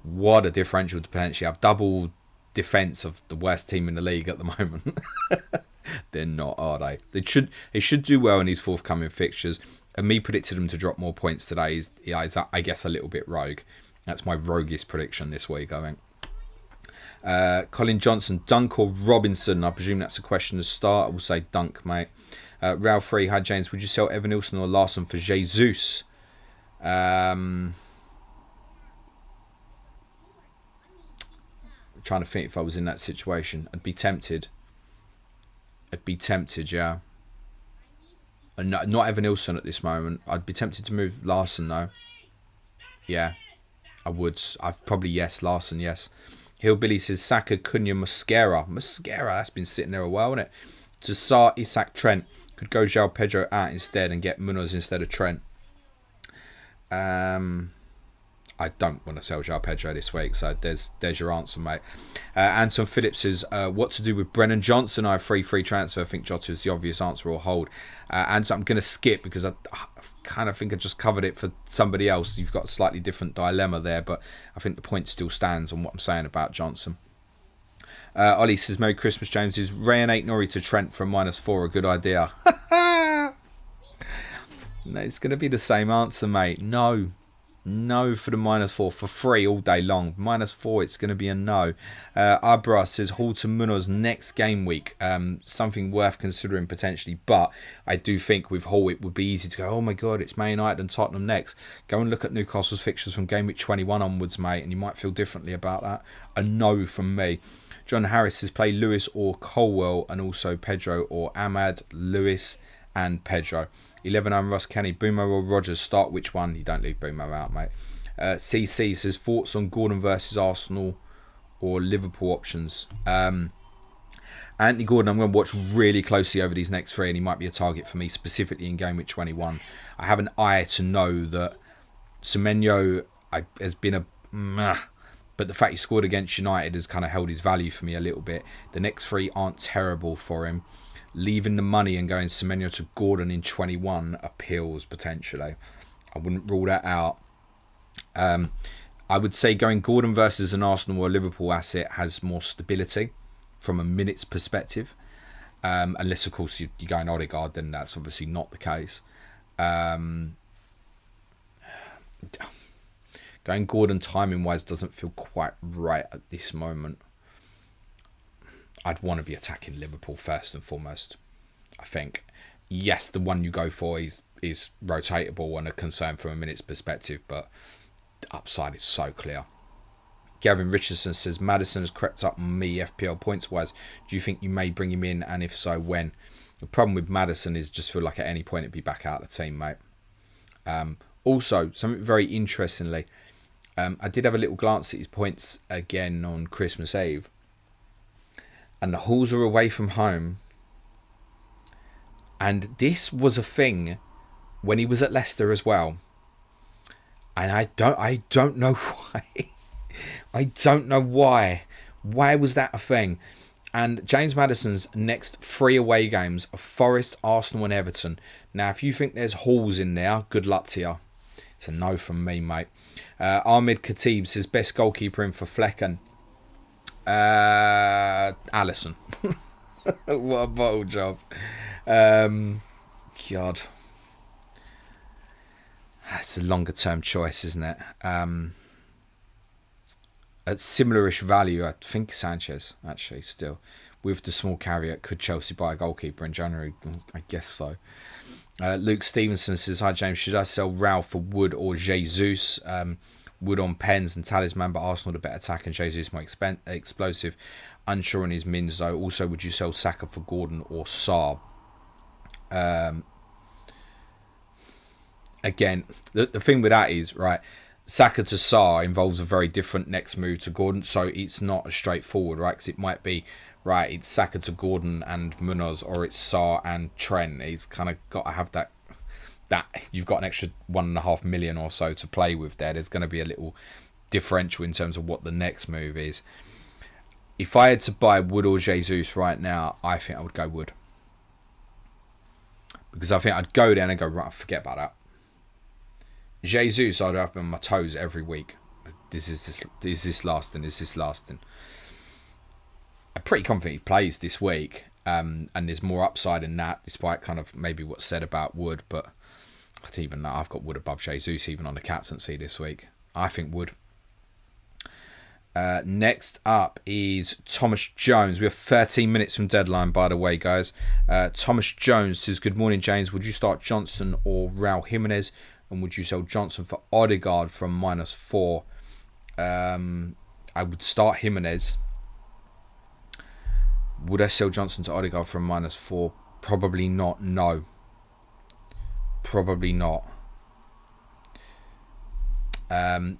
What a differential to potentially have. Double defence of the worst team in the league at the moment. They're not, are they? They should do well in these forthcoming fixtures. And me predicted them to drop more points today is I guess, a little bit rogue. That's my roguish prediction this week, I think. Colin Johnson, Dunk or Robinson? I presume that's a question to start. I will say Dunk, mate. Ralph Free, hi James. Would you sell Evan Nilsson or Larson for Jesus? trying to think if I was in that situation. I'd be tempted. Yeah. And not Evan Nilsson at this moment. I'd be tempted to move Larson though. Yeah, I would. I've probably Larson, yes. Hillbilly says Saka, Cunha, Mosquera. That's been sitting there a while, isn't it? To Sarr, Isak, Trent. Could go João Pedro out instead and get Munoz instead of Trent. I don't want to sell João Pedro this week, so there's your answer, mate. Anton Phillips says, what to do with Brennan Johnson? I have free transfer. I think Jota is the obvious answer, or hold. And so I'm going to skip because I kind of think I just covered it for somebody else. You've got a slightly different dilemma there, but I think the point still stands on what I'm saying about Johnson. Ollie says, Merry Christmas, James. Is Rayan 8 Norrie to Trent from -4 a good idea? No, it's going to be the same answer, mate. No for the -4 for free all day long. -4, it's going to be a no. Abra says Hall to Munoz next game week. Something worth considering potentially, but I do think with Hall it would be easy to go, oh my god, it's Man United and Tottenham next. Go and look at Newcastle's fixtures from Gameweek 21 onwards, mate, and you might feel differently about that. A no from me. John Harris says play Lewis or Colwell, and also Pedro or Ahmad. Lewis and Pedro. 11 I'm Ross Kenny. Boomer or Rogers, start which one? You don't leave Boomer out, mate. CC says thoughts on Gordon versus Arsenal or Liverpool options. Anthony Gordon, I'm going to watch really closely over these next 3, and he might be a target for me specifically in Gameweek 21. I have an eye to know that Semenyo has been a but the fact he scored against United has kind of held his value for me a little bit. The next 3 aren't terrible for him. Leaving the money and going Semenyo to Gordon in 21 appeals potentially. I wouldn't rule that out. I would say going Gordon versus an Arsenal or Liverpool asset has more stability from a minutes perspective. Unless, of course, you're going Odegaard, then that's obviously not the case. Going Gordon timing-wise doesn't feel quite right at this moment. I'd want to be attacking Liverpool first and foremost, I think. Yes, the one you go for is rotatable and a concern from a minutes perspective, but the upside is so clear. Gavin Richardson says, Maddison has crept up on me FPL points-wise. Do you think you may bring him in, and if so, when? The problem with Maddison is just feel like at any point it'd be back out of the team, mate. Also, something very interestingly, I did have a little glance at his points again on Christmas Eve. And the Halls are away from home. And this was a thing when he was at Leicester as well. And I don't know why. I don't know why. Why was that a thing? And James Maddison's next 3 away games are Forest, Arsenal and Everton. Now, if you think there's Halls in there, good luck to you. It's a no from me, mate. Ahmed Khatib says best goalkeeper in for Flecken. Allison. What a bottle job. God, that's a longer term choice, isn't it? At similar-ish value, I think Sanchez actually still, with the small caveat, could Chelsea buy a goalkeeper in January? I guess so. Luke Stevenson says, hi James, should I sell Ralph for Wood or Jesus? Wood on pens and talisman, but Arsenal the better attack and Jesus more explosive. Unsure on his mins though. Also, would you sell Saka for Gordon or Sarr? Again, the thing with that is, right, Saka to Sarr involves a very different next move to Gordon, so it's not as straightforward, right? Because it might be, right, it's Saka to Gordon and Munoz, or it's Sarr and Trent. He's kind of got to have that you've got an extra 1.5 million or so to play with there. There's going to be a little differential in terms of what the next move is. If I had to buy Wood or Jesus right now, I think I would go Wood. Because I think I'd go there and go, right, forget about that. Jesus, I'd have on my toes every week. Is this lasting? I'm pretty confident he plays this week. And there's more upside in that, despite kind of maybe what's said about Wood. But even that, I've got Wood above Jesus, even on the captaincy this week. I think Wood. Next up is Thomas Jones. We have 13 minutes from deadline, by the way, guys. Thomas Jones says, good morning, James. Would you start Johnson or Raul Jimenez? And would you sell Johnson for Odegaard from -4? I would start Jimenez. Would I sell Johnson to Odegaard for a -4? Probably not. No. Probably not.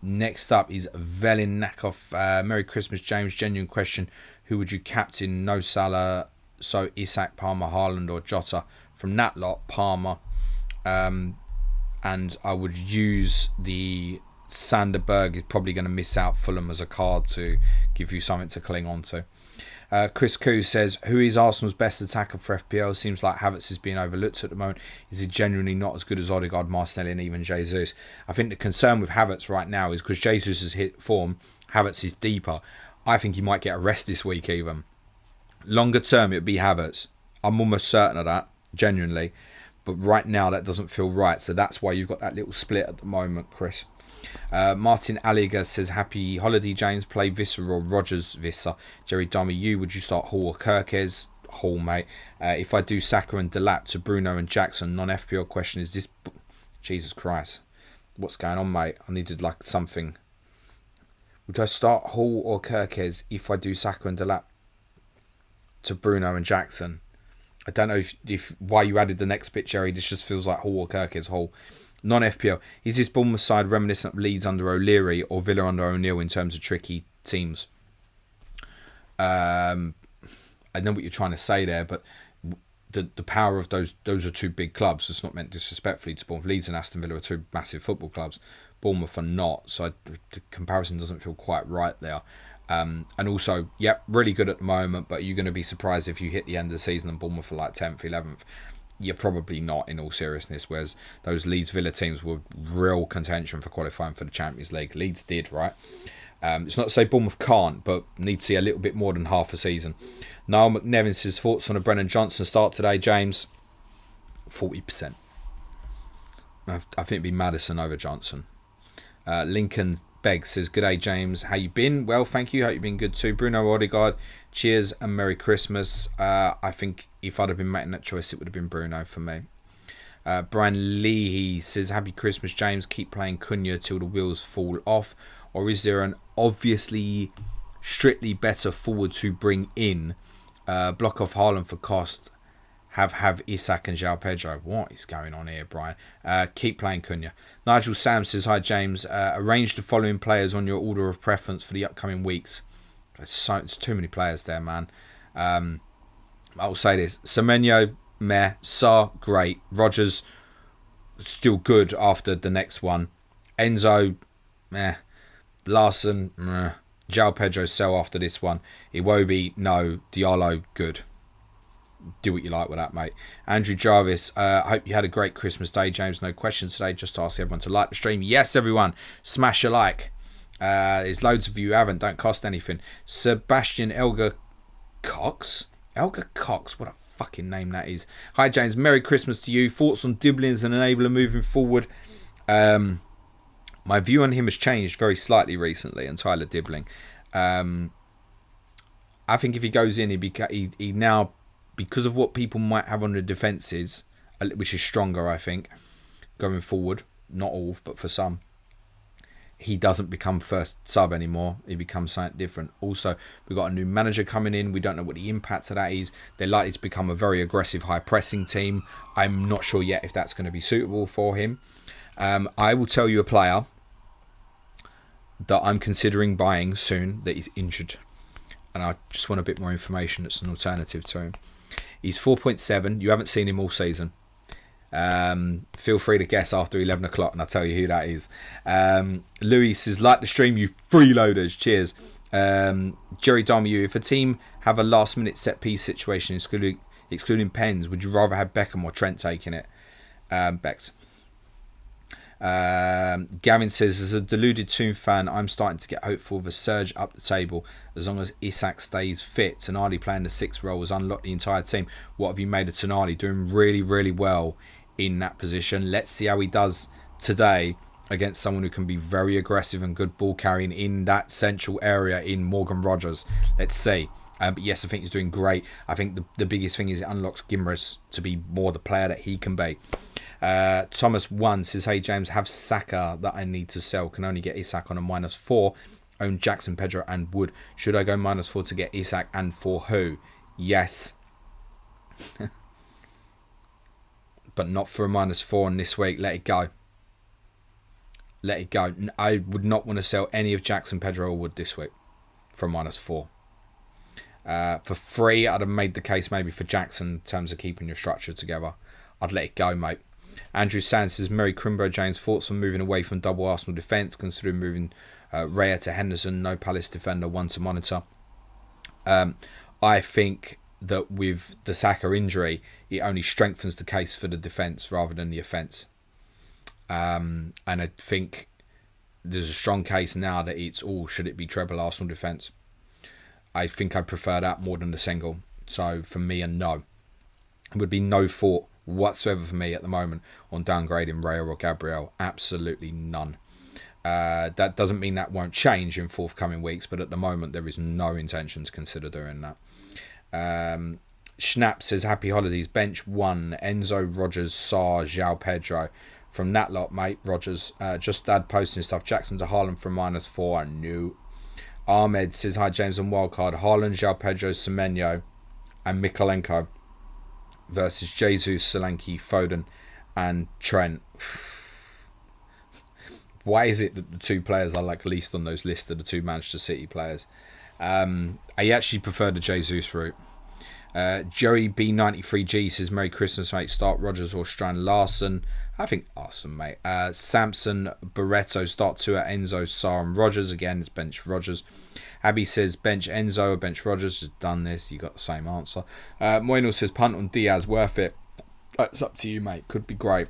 Next up is Velin Nakov. Merry Christmas, James. Genuine question. Who would you captain? No Salah, so Isak, Palmer, Haaland or Jota. From that lot, Palmer. And I would use the Sanderberg. Is probably going to miss out Fulham as a card to give you something to cling on to. Chris Koo says, who is Arsenal's best attacker for FPL? Seems like Havertz is being overlooked at the moment. Is he genuinely not as good as Odegaard, Martinelli and even Jesus? I think the concern with Havertz right now is because Jesus has hit form, Havertz is deeper. I think he might get a rest this week even. Longer term, it would be Havertz. I'm almost certain of that, genuinely. But right now, that doesn't feel right. So that's why you've got that little split at the moment, Chris. Martin Alliger says, happy holiday, James. Play Visser or Rogers Visser. Jerry Dummy, would you start Hall or Kirkes? Hall, mate. If I do Saka and Delap to Bruno and Jackson, non-FPL question, is this... Jesus Christ. What's going on, mate? I needed like something. Would I start Hall or Kirkes if I do Saka and Delap to Bruno and Jackson? I don't know if why you added the next bit, Jerry. This just feels like Hall or Kirkes. Hall. Non-FPL. Is this Bournemouth side reminiscent of Leeds under O'Leary or Villa under O'Neill in terms of tricky teams? I know what you're trying to say there, but the power of those are two big clubs. It's not meant disrespectfully to Bournemouth. Leeds and Aston Villa are two massive football clubs. Bournemouth are not, so the comparison doesn't feel quite right there. And also, yep, really good at the moment, but you're going to be surprised if you hit the end of the season and Bournemouth are like 10th, 11th. You're probably not, in all seriousness, whereas those Leeds Villa teams were real contention for qualifying for the Champions League. Leeds did, right? It's not to say Bournemouth can't, but need to see a little bit more than half a season. Niall McNevin says, thoughts on a Brennan Johnson start today, James? 40%. I think it'd be Maddison over Johnson. Lincoln Begg says, good day, James. How you been? Well, thank you. Hope you've been good too. Bruno Odegaard, cheers and Merry Christmas. I think if I'd have been making that choice, it would have been Bruno for me. Brian Leahy says, happy Christmas, James. Keep playing Cunha till the wheels fall off. Or is there an obviously strictly better forward to bring in? Block off Haaland for cost. Have Isak and João Pedro. What is going on here, Brian? Keep playing Cunha. Nigel Sam says, hi, James. Arrange the following players on your order of preference for the upcoming weeks. There's too many players there, man. I'll say this. Semenyo, meh. Sarr, great. Rogers, still good after the next one. Enzo, meh. Larson, meh. João Pedro, sell after this one. Iwobi, no. Diallo, good. Do what you like with that, mate. Andrew Jarvis, I hope you had a great Christmas day, James. No questions today. Just to ask everyone to like the stream. Yes, everyone. Smash a like. There's loads of you who haven't. Don't cost anything. Sebastian Elgar Cox. Elgar Cox. What a fucking name that is. Hi, James. Merry Christmas to you. Thoughts on Dibbling as an enabler moving forward? My view on him has changed very slightly recently, and Tyler Dibbling. I think if he goes in, he now, because of what people might have on the defences, which is stronger, I think, going forward. Not all, but for some. He doesn't become first sub anymore. He becomes something different. Also, we've got a new manager coming in. We don't know what the impact of that is. They're likely to become a very aggressive, high-pressing team. I'm not sure yet if that's going to be suitable for him. I will tell you a player that I'm considering buying soon that is injured. And I just want a bit more information that's an alternative to him. He's 4.7. You haven't seen him all season. Feel free to guess after 11 o'clock and I'll tell you who that is. Louis says, like the stream, you freeloaders. Cheers. Jerry W, if a team have a last minute set piece situation excluding pens, would you rather have Beckham or Trent taking it? Bex. Gavin says, as a deluded Toon fan, I'm starting to get hopeful of a surge up the table as long as Isak stays fit. Tonali playing the 6th role has unlocked the entire team. What have you made of Tonali? Doing really, really well in that position. Let's see how he does today against someone who can be very aggressive and good ball carrying in that central area in Morgan Rogers. Let's see. But yes, I think he's doing great. I think the biggest thing is it unlocks Gimres to be more the player that he can be. Thomas 1 says, hey James, have Saka that I need to sell. Can only get Isak on a -4. Own Jackson, Pedro and Wood. Should I go -4 to get Isak and for who? Yes. But not for a -4 on this week. Let it go. Let it go. I would not want to sell any of Jackson, Pedro or Wood this week for a -4. For free, I'd have made the case maybe for Jackson in terms of keeping your structure together. I'd let it go, mate. Andrew Sands says, Murray, Crimbo, James, thoughts on moving away from double Arsenal defence, considering moving Raya to Henderson, no Palace defender, one to monitor. I think that with the Saka injury, it only strengthens the case for the defence rather than the offence. And I think there's a strong case now that it's all, should it be treble Arsenal defence? I think I prefer that more than the single. So for me, a no. It would be no thought whatsoever for me at the moment on downgrading Raya or Gabriel. Absolutely none. That doesn't mean that won't change in forthcoming weeks, but at the moment there is no intention to consider doing that. Schnapp says, happy holidays. Bench 1, Enzo, Rogers, Sarr, João Pedro. From that lot, mate, Rogers. Just add posting stuff. Jackson to Haaland from -4. I knew. Ahmed says, hi James on wildcard. Haaland, João Pedro, Semenyo and Mikolenko versus Jesus, Solanke, Foden and Trent. Why is it that the two players I like least on those lists are the two Manchester City players? I actually prefer the Jesus route. Joey B93G says, Merry Christmas, mate. Start Rogers or Strand Larson. I think Larson, mate. Samson Barreto, start 2 at Enzo, Sarr and Rogers. Again, it's bench Rogers. Abby says, bench Enzo or bench Rogers. Just done this. You got the same answer. Moinel says, punt on Diaz. Worth it. It's up to you, mate. Could be great.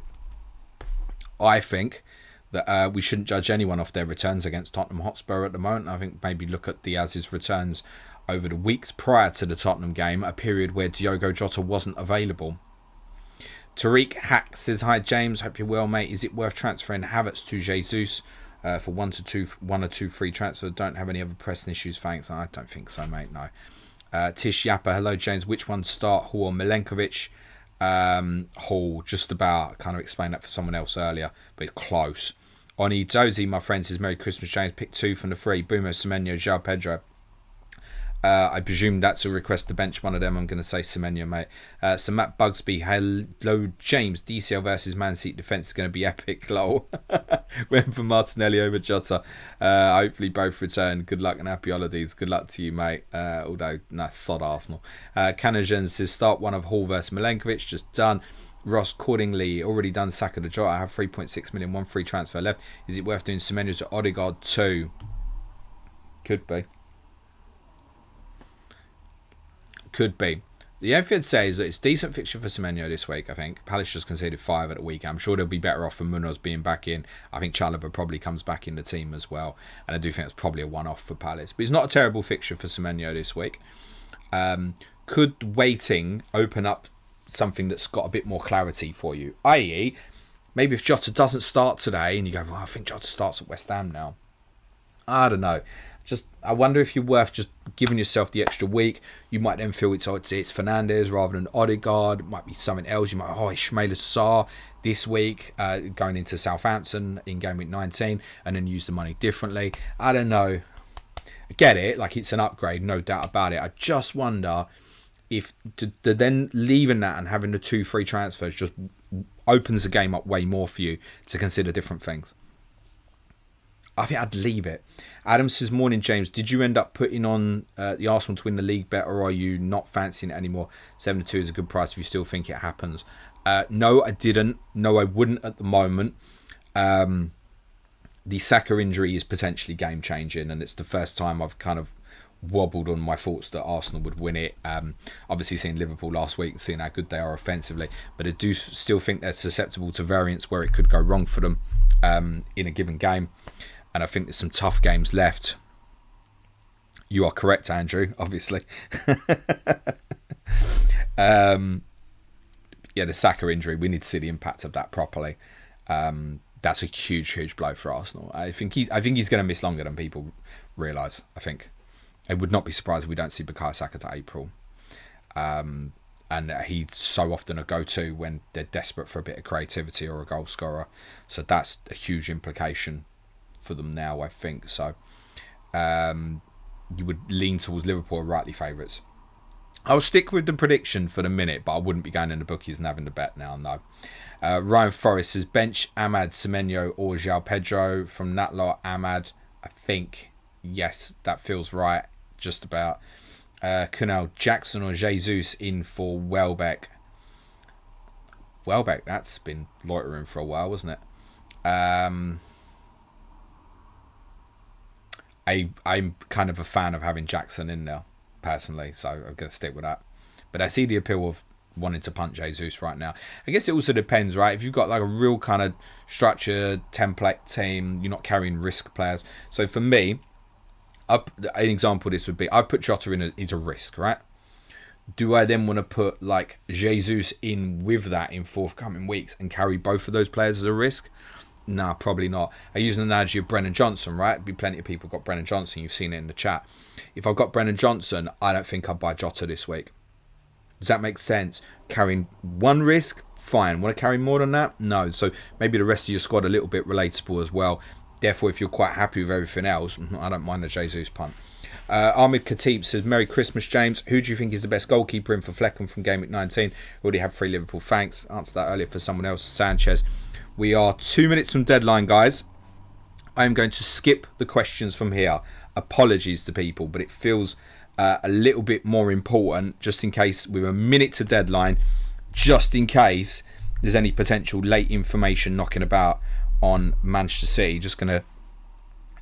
I think that we shouldn't judge anyone off their returns against Tottenham Hotspur at the moment. I think maybe look at Diaz's returns over the weeks prior to the Tottenham game, a period where Diogo Jota wasn't available. Tariq Hack says, hi James, hope you're well, mate. Is it worth transferring Havertz to Jesus for 1 or 2 free transfers? Don't have any other pressing issues, thanks. I don't think so, mate, no. Tish Yappa, hello James, which one start, Hall or Milenkovic? Hall, just about. I kind of explained that for someone else earlier, but close. Oni Dozy, my friend, says, Merry Christmas, James. Pick 2 from the 3. Boomer, Semenyo, João Pedro. I presume that's a request to bench one of them. I'm going to say Semenyo, mate. So Matt Bugsby, hello James. DCL versus Man City defence is going to be epic, lol. Went for Martinelli over Jota. Hopefully both return. Good luck and happy holidays. Good luck to you, mate. Although, sod Arsenal. Canajan says, start one of Hall versus Milenkovic. Just done. Ross Cordingly, already done Saka to Jota. I have 3.6 million, 1 free transfer left. Is it worth doing Semenyo to Odegaard 2? Could be. Could be. The only thing I'd say is that it's a decent fixture for Semenyo this week, I think. Palace just conceded 5 at the weekend. I'm sure they'll be better off for Munoz being back in. I think Chalobah probably comes back in the team as well. And I do think it's probably a one-off for Palace. But it's not a terrible fixture for Semenyo this week. Could waiting open up something that's got a bit more clarity for you? I.e., maybe if Jota doesn't start today and you go, well, I think Jota starts at West Ham now. I don't know. I wonder if you're worth just giving yourself the extra week. You might then feel it's Fernandes rather than Odegaard. It might be something else. You might, Ismaila Sarr this week, going into Southampton in Gameweek 19, and then use the money differently. I don't know. I get it. Like, it's an upgrade, no doubt about it. I just wonder if then leaving that and having the 2 free transfers just opens the game up way more for you to consider different things. I think I'd leave it. Adam says, morning James, did you end up putting on the Arsenal to win the league bet, or are you not fancying it anymore? 7-2 is a good price if you still think it happens. No, I didn't. No, I wouldn't at the moment. The Saka injury is potentially game changing, and it's the first time I've kind of wobbled on my thoughts that Arsenal would win it. Obviously seeing Liverpool last week and seeing how good they are offensively, but I do still think they're susceptible to variance where it could go wrong for them in a given game. And I think there's some tough games left. You are correct, Andrew, obviously. The Saka injury, we need to see the impact of that properly. That's a huge blow for Arsenal. I think he's going to miss longer than people realise, I think. I would not be surprised if we don't see Bukayo Saka to April. And he's so often a go-to when they're desperate for a bit of creativity or a goal scorer. So that's a huge implication for them now, I think. So you would lean towards Liverpool, rightly favourites. I'll stick with the prediction for the minute, but I wouldn't be going in the bookies and having the bet now, no. Ryan Forrest says bench Ahmad, Semenyo or João Pedro. From that lot, Ahmad, I think, yes, that feels right, just about. Kunal, Jackson or Jesus in for Welbeck. Welbeck, that's been loitering for a while, wasn't it? I'm kind of a fan of having Jackson in there, personally, so I'm going to stick with that. But I see the appeal of wanting to punt Jesus right now. I guess it also depends, right? If you've got like a real kind of structured template team, you're not carrying risk players. So for me, an example of this would be, I put Jota in as a risk, right? Do I then want to put like Jesus in with that in forthcoming weeks and carry both of those players as a risk? Nah, probably not. I use an analogy of Brennan Johnson, right? Be plenty of people got Brennan Johnson. You've seen it in the chat. If I've got Brennan Johnson, I don't think I'd buy Jota this week. Does that make sense? Carrying one risk, fine. Want to carry more than that? No. So maybe the rest of your squad a little bit relatable as well. Therefore, if you're quite happy with everything else, I don't mind the Jesus punt. Ahmed Khatib says, Merry Christmas, James. Who do you think is the best goalkeeper in for Fleckham from Gameweek 19? Already have 3 Liverpool. Thanks. Answered that earlier for someone else. Sanchez. We are 2 minutes from deadline, guys. I am going to skip the questions from here. Apologies to people, but it feels a little bit more important, just in case we're a minute to deadline, just in case there's any potential late information knocking about on Manchester City. Just going to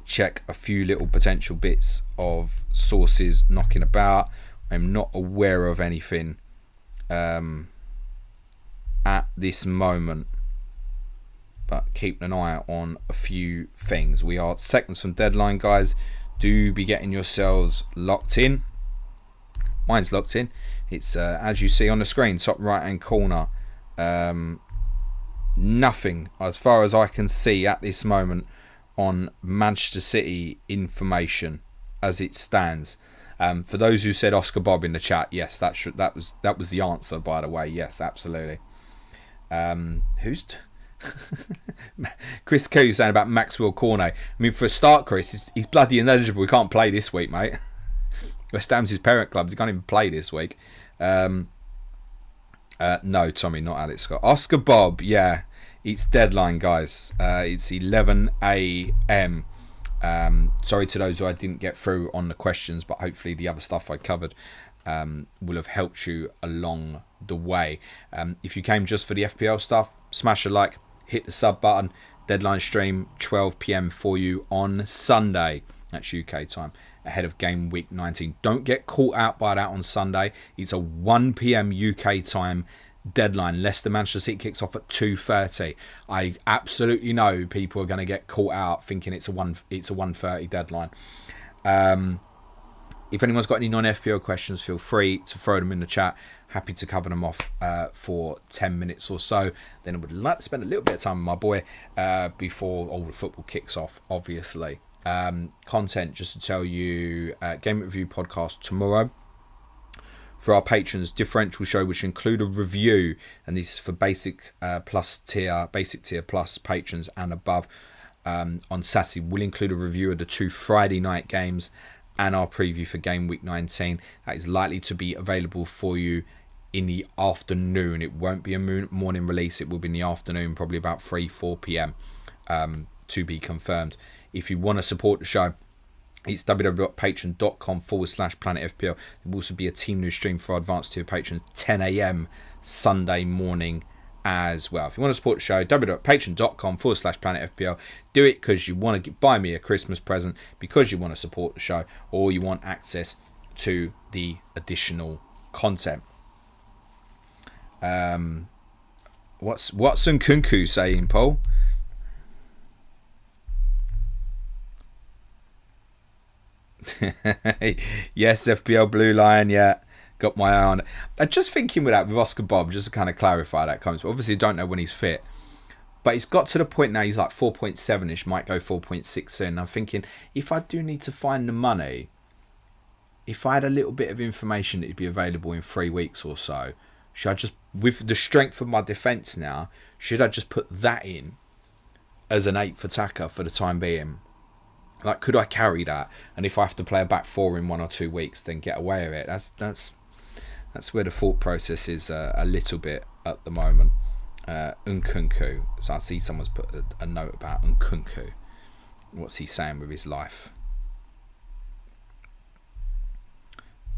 check a few little potential bits of sources knocking about. I'm not aware of anything at this moment, but keeping an eye on a few things. We are seconds from deadline, guys. Do be getting yourselves locked in. Mine's locked in. It's as you see on the screen, top right hand corner. Nothing as far as I can see at this moment on Manchester City information as it stands. For those who said Oscar Bob in the chat, yes, that was the answer, by the way. Yes, absolutely. Chris Koo saying about Maxwell Cornet. I mean, for a start, Chris, he's bloody ineligible. He can't play this week, mate. West Ham's his parent club. He can't even play this week. No, Tommy, not Alex Scott. Oscar Bob, yeah. It's deadline, guys. It's 11 a.m. Sorry to those who I didn't get through on the questions, but hopefully the other stuff I covered will have helped you along the way. If you came just for the FPL stuff, smash a like, hit the sub button. Deadline stream 12 p.m. for you on Sunday. That's UK time, ahead of game week 19. Don't get caught out by that on Sunday. It's a 1 p.m. UK time deadline. Leicester Manchester City kicks off at 2:30. I absolutely know people are going to get caught out thinking it's a 1:30 deadline. If anyone's got any non-FPL questions, feel free to throw them in the chat. Happy to cover them off for 10 minutes or so. Then I would like to spend a little bit of time with my boy before all the football kicks off, obviously. Content, just to tell you, Game Review podcast tomorrow. For our patrons, differential show which include a review, and this is for basic tier plus patrons and above. On Saturday, we'll include a review of the 2 Friday night games and our preview for game week 19. That is likely to be available for you in the afternoon. It won't be a morning release. It will be in the afternoon, probably about 3-4 p.m. To be confirmed. If you want to support the show, it's www.patreon.com/planetfpl. There will also be a team news stream for our advanced tier patrons, 10 a.m. Sunday morning as well. If you want to support the show, www.patreon.com/planetfpl. Do it because you want to buy me a Christmas present, because you want to support the show, or you want access to the additional content. What's Watson Kunku saying, Paul? Yes, FPL Blue Lion, yeah, got my eye on it. I'm just thinking with Oscar Bob, just to kind of clarify that comments. But obviously, don't know when he's fit, but he's got to the point now. He's like 4.7ish, might go 4.6 soon. I'm thinking if I do need to find the money, if I had a little bit of information that would be available in 3 weeks or so, should I just, with the strength of my defence now, should I just put that in as an 8th attacker for the time being? Like, could I carry that? And if I have to play a back 4 in 1 or 2 weeks, then get away with it. That's That's where the thought process is a little bit at the moment. Nkunku. So I see someone's put a note about Nkunku. What's he saying with his life?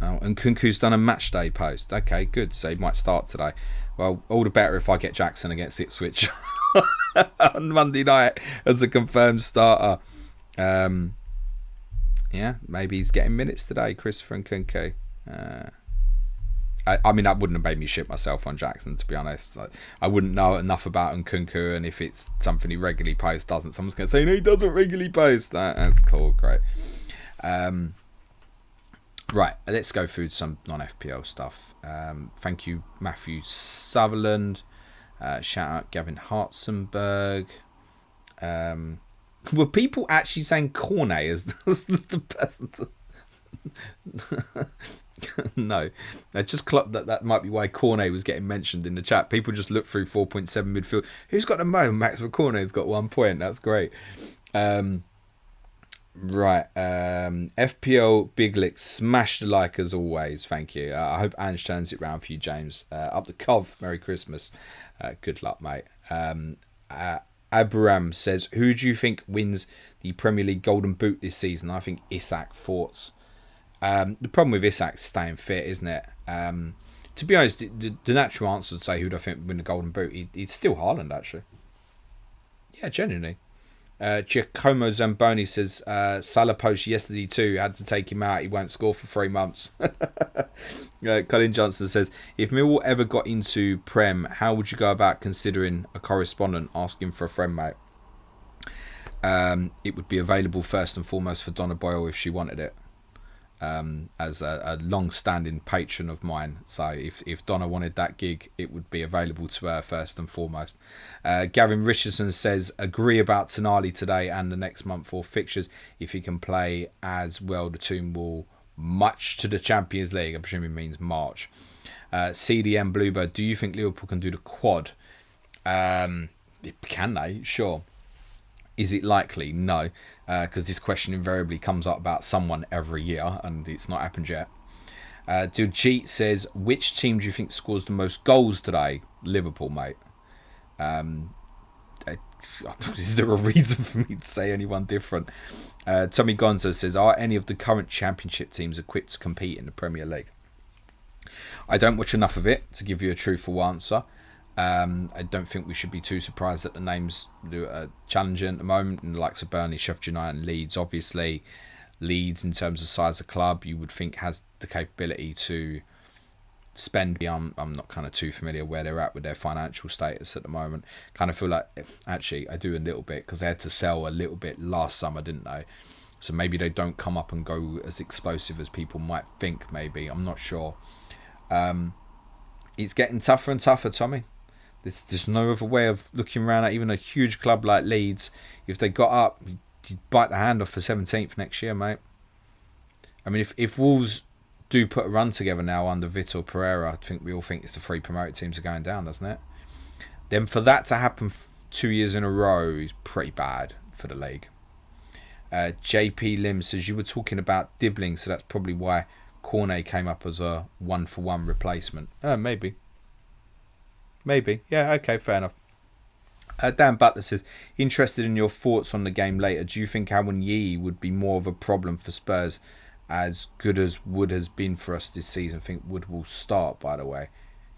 Oh, Nkunku's done a match day post. Okay, good. So he might start today. Well, all the better if I get Jackson against Ipswich on Monday night as a confirmed starter. Yeah, maybe he's getting minutes today, Christopher Nkunku. I mean, that wouldn't have made me shit myself on Jackson, to be honest. I wouldn't know enough about Nkunku, and if it's something he regularly posts, someone's going to say, no, he doesn't regularly post. That's cool, great. Right, let's go through some non-FPL stuff. Thank you, Matthew Sutherland. Shout out Gavin Hartzenberg. Were people actually saying Cornet as the person? No, I just clocked that might be why Cornet was getting mentioned in the chat. People just look through 4.7 midfield. Who's got the mo? Maxwell Cornet's got 1 point. That's great. Right, FPL Big Lick, smash the like as always. Thank you. I hope Ange turns it round for you, James. Up the cov. Merry Christmas. Good luck, mate. Abraham says, who do you think wins the Premier League Golden Boot this season? I think Isak. Thoughts? The problem with Isak is staying fit, isn't it? To be honest, the natural answer to say who do I think would win the Golden Boot, it's still Haaland, actually. Yeah, genuinely. Giacomo Zamboni says Salah post yesterday too, had to take him out, he won't score for 3 months. Colin Johnson says, if Millwall ever got into Prem, how would you go about considering a correspondent asking for a friend, mate? It would be available first and foremost for Donna Boyle if she wanted it, as a long-standing patron of mine. So if Donna wanted that gig, it would be available to her first and foremost. Gavin Richardson says, agree about Tonali today and the next month for fixtures. If he can play as well, the team will much to the Champions League. I presume it means March. CDM Bluebird, do you think Liverpool can do the quad? Can they? Sure. Is it likely? No, because this question invariably comes up about someone every year, and it's not happened yet. Diljeet says, which team do you think scores the most goals today? Liverpool, mate. Is there a reason for me to say anyone different? Tommy Gonzo says, are any of the current Championship teams equipped to compete in the Premier League? I don't watch enough of it to give you a truthful answer. I don't think we should be too surprised that the names are challenging at the moment, and the likes of Burnley, Sheffield United and Leeds. Obviously, Leeds, in terms of size of club, you would think has the capability to spend. I'm not kind of too familiar where they're at with their financial status at the moment. Kind of feel like, actually, I do a little bit, because they had to sell a little bit last summer, didn't they? So maybe they don't come up and go as explosive as people might think, maybe. I'm not sure. It's getting tougher and tougher, Tommy. There's no other way of looking around at even a huge club like Leeds. If they got up, you'd bite the hand off for 17th next year, mate. I mean, if Wolves do put a run together now under Vitor Pereira, I think we all think it's the 3 promoted teams are going down, doesn't it? Then for that to happen 2 years in a row is pretty bad for the league. JP Lim says, you were talking about Dibbling, so that's probably why Cornet came up as a 1-for-1 replacement. Maybe. Yeah, okay, fair enough. Dan Butler says, interested in your thoughts on the game later. Do you think Aaron Yee would be more of a problem for Spurs, as good as Wood has been for us this season? I think Wood will start, by the way.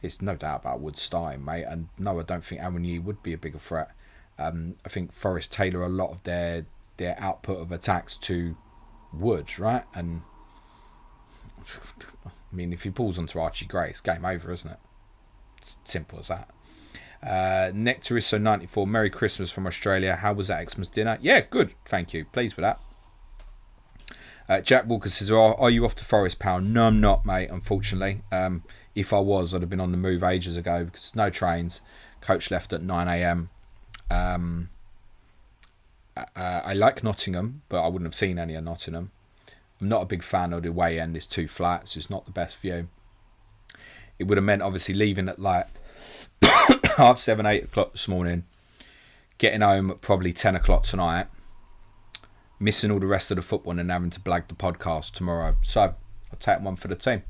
It's no doubt about Wood starting, mate. And no, I don't think Aaron Yee would be a bigger threat. I think Forest tailor a lot of their output of attacks to Wood, right? And I mean, if he pulls onto Archie Gray, it's game over, isn't it? It's simple as that. Nectarisso94, Merry Christmas from Australia. How was that Xmas dinner? Yeah, good, thank you. Pleased with that. Jack Walker says, are you off to Forest, pal? No, I'm not, mate, unfortunately. If I was, I'd have been on the move ages ago, because there's no trains. Coach left at 9 a.m. I like Nottingham, but I wouldn't have seen any of Nottingham. I'm not a big fan of the way end. It's too flat, so it's not the best view. It would have meant obviously leaving at like 7:30, 8 o'clock this morning, getting home at probably 10 o'clock tonight, missing all the rest of the football and then having to blag the podcast tomorrow. So I'll take one for the team.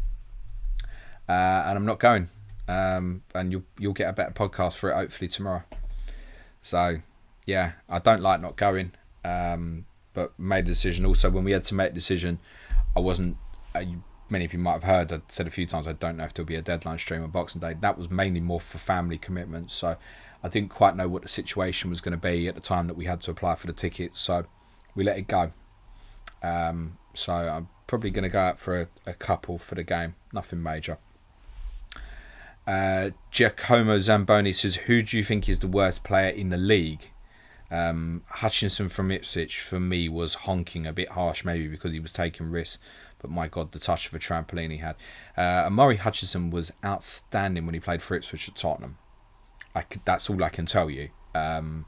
and I'm not going. And you'll get a better podcast for it hopefully tomorrow. So yeah, I don't like not going, but made a decision. Also, when we had to make a decision, I wasn't. Many of you might have heard, I've said a few times, I don't know if there'll be a deadline stream on Boxing Day. That was mainly more for family commitments, so I didn't quite know what the situation was going to be at the time that we had to apply for the tickets, so we let it go. So I'm probably going to go out for a couple for the game, nothing major. Giacomo Zamboni says, who do you think is the worst player in the league? Hutchinson from Ipswich for me was honking a bit harsh, maybe because he was taking risks, but my god, the touch of a trampoline he had. Amari Hutchinson was outstanding when he played for Ipswich at Tottenham. That's all I can tell you. In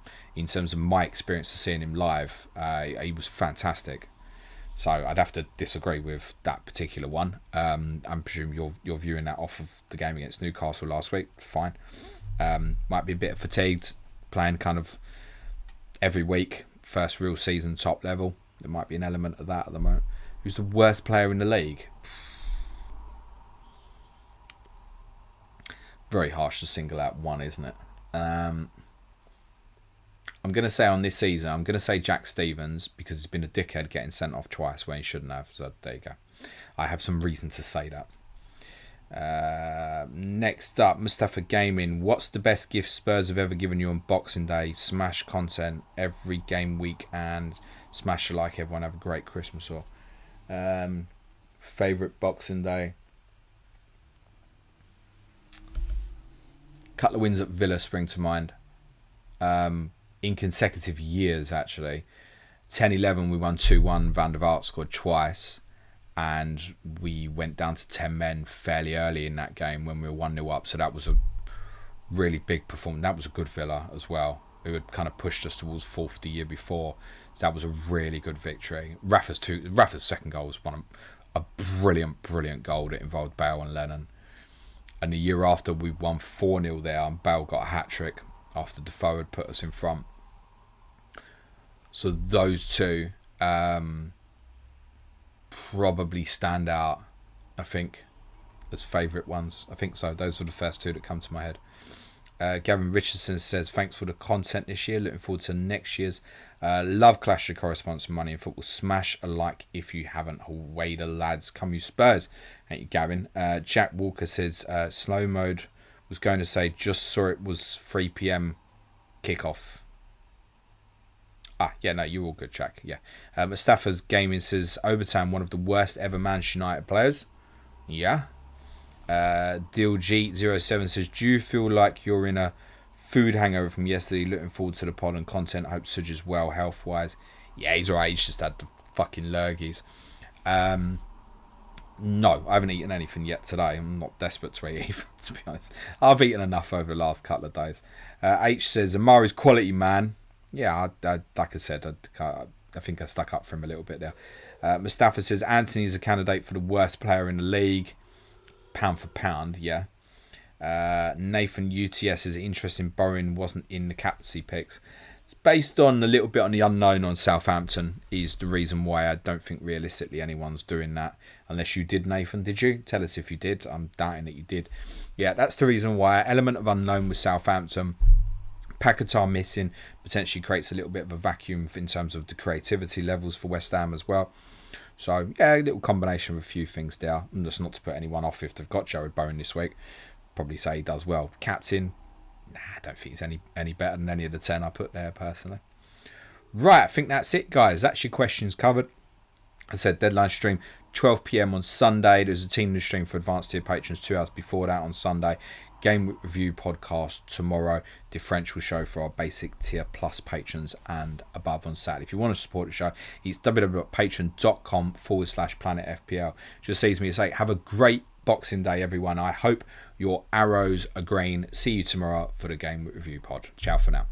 terms of my experience of seeing him live, he was fantastic. So I'd have to disagree with that particular one. I presume you're viewing that off of the game against Newcastle last week. Fine. Might be a bit fatigued playing kind of every week. First real season top level. There might be an element of that at the moment. Who's the worst player in the league? Very harsh to single out one, isn't it? I'm going to say on this season, I'm going to say Jack Stevens, because he's been a dickhead getting sent off twice when he shouldn't have. So there you go. I have some reason to say that. Next up, Mustafa Gaming. What's the best gift Spurs have ever given you on Boxing Day? Smash content every game week and smash like everyone. Have a great Christmas. Or favourite Boxing Day? Couple of wins at Villa spring to mind. In consecutive years, actually. 10-11, we won 2-1. Van der Vaart scored twice. And we went down to 10 men fairly early in that game when we were 1-0 up. So that was a really big performance. That was a good Villa as well, who had kind of pushed us towards fourth the year before. So that was a really good victory. Rafa's second goal was a brilliant goal that involved Bale and Lennon. And the year after, we won 4-0 there, and Bale got a hat-trick after Defoe had put us in front. So those two probably stand out, I think, as favourite ones. I think so. Those were the first two that come to my head. Gavin Richardson says, thanks for the content this year. Looking forward to next year's. Love Clash of Correspondence and Money in Football. Smash a like if you haven't. Away the lads. Come you Spurs. Thank you, Gavin. Jack Walker says, slow mode. Was going to say, just saw it was 3 p.m. kickoff. Yeah, no, you're all good, Jack. Yeah. Mustafa's Gaming says, Obertan, one of the worst ever Manchester United players. Yeah. Deal G07 says, do you feel like you're in a food hangover from yesterday? Looking forward to the pod and content. Hope Suj is well health wise. Yeah, he's alright. He's just had the fucking lurgies. No, I haven't eaten anything yet today. I'm not desperate to eat either, to be honest. I've eaten enough over the last couple of days. H says, Amari's quality, man. Yeah, I like I said, I think I stuck up for him a little bit there. Mustafa says, Anthony is a candidate for the worst player in the league. Pound for pound, yeah. Nathan UTS is interesting. Bowen wasn't in the captaincy picks. It's based on a little bit on the unknown on Southampton is the reason why I don't think realistically anyone's doing that. Unless you did, Nathan, did you? Tell us if you did. I'm doubting that you did. Yeah, that's the reason why. Element of unknown with Southampton. Paquetá missing potentially creates a little bit of a vacuum in terms of the creativity levels for West Ham as well. So, yeah, a little combination of a few things there. And that's not to put anyone off if they've got Jared Bowen this week. Probably say he does well. Captain, I don't think he's any better than any of the 10 I put there, personally. Right, I think that's it, guys. That's your questions covered. I said deadline stream 12 p.m. on Sunday. There's a team news stream for advanced tier patrons 2 hours before that on Sunday. Game review podcast tomorrow. Differential show for our basic tier plus patrons and above on Saturday. If you want to support the show, it's www.patreon.com/planetfpl. Just sees me to say, have a great Boxing Day, everyone. I hope your arrows are green. See you tomorrow for the game review pod. Ciao for now.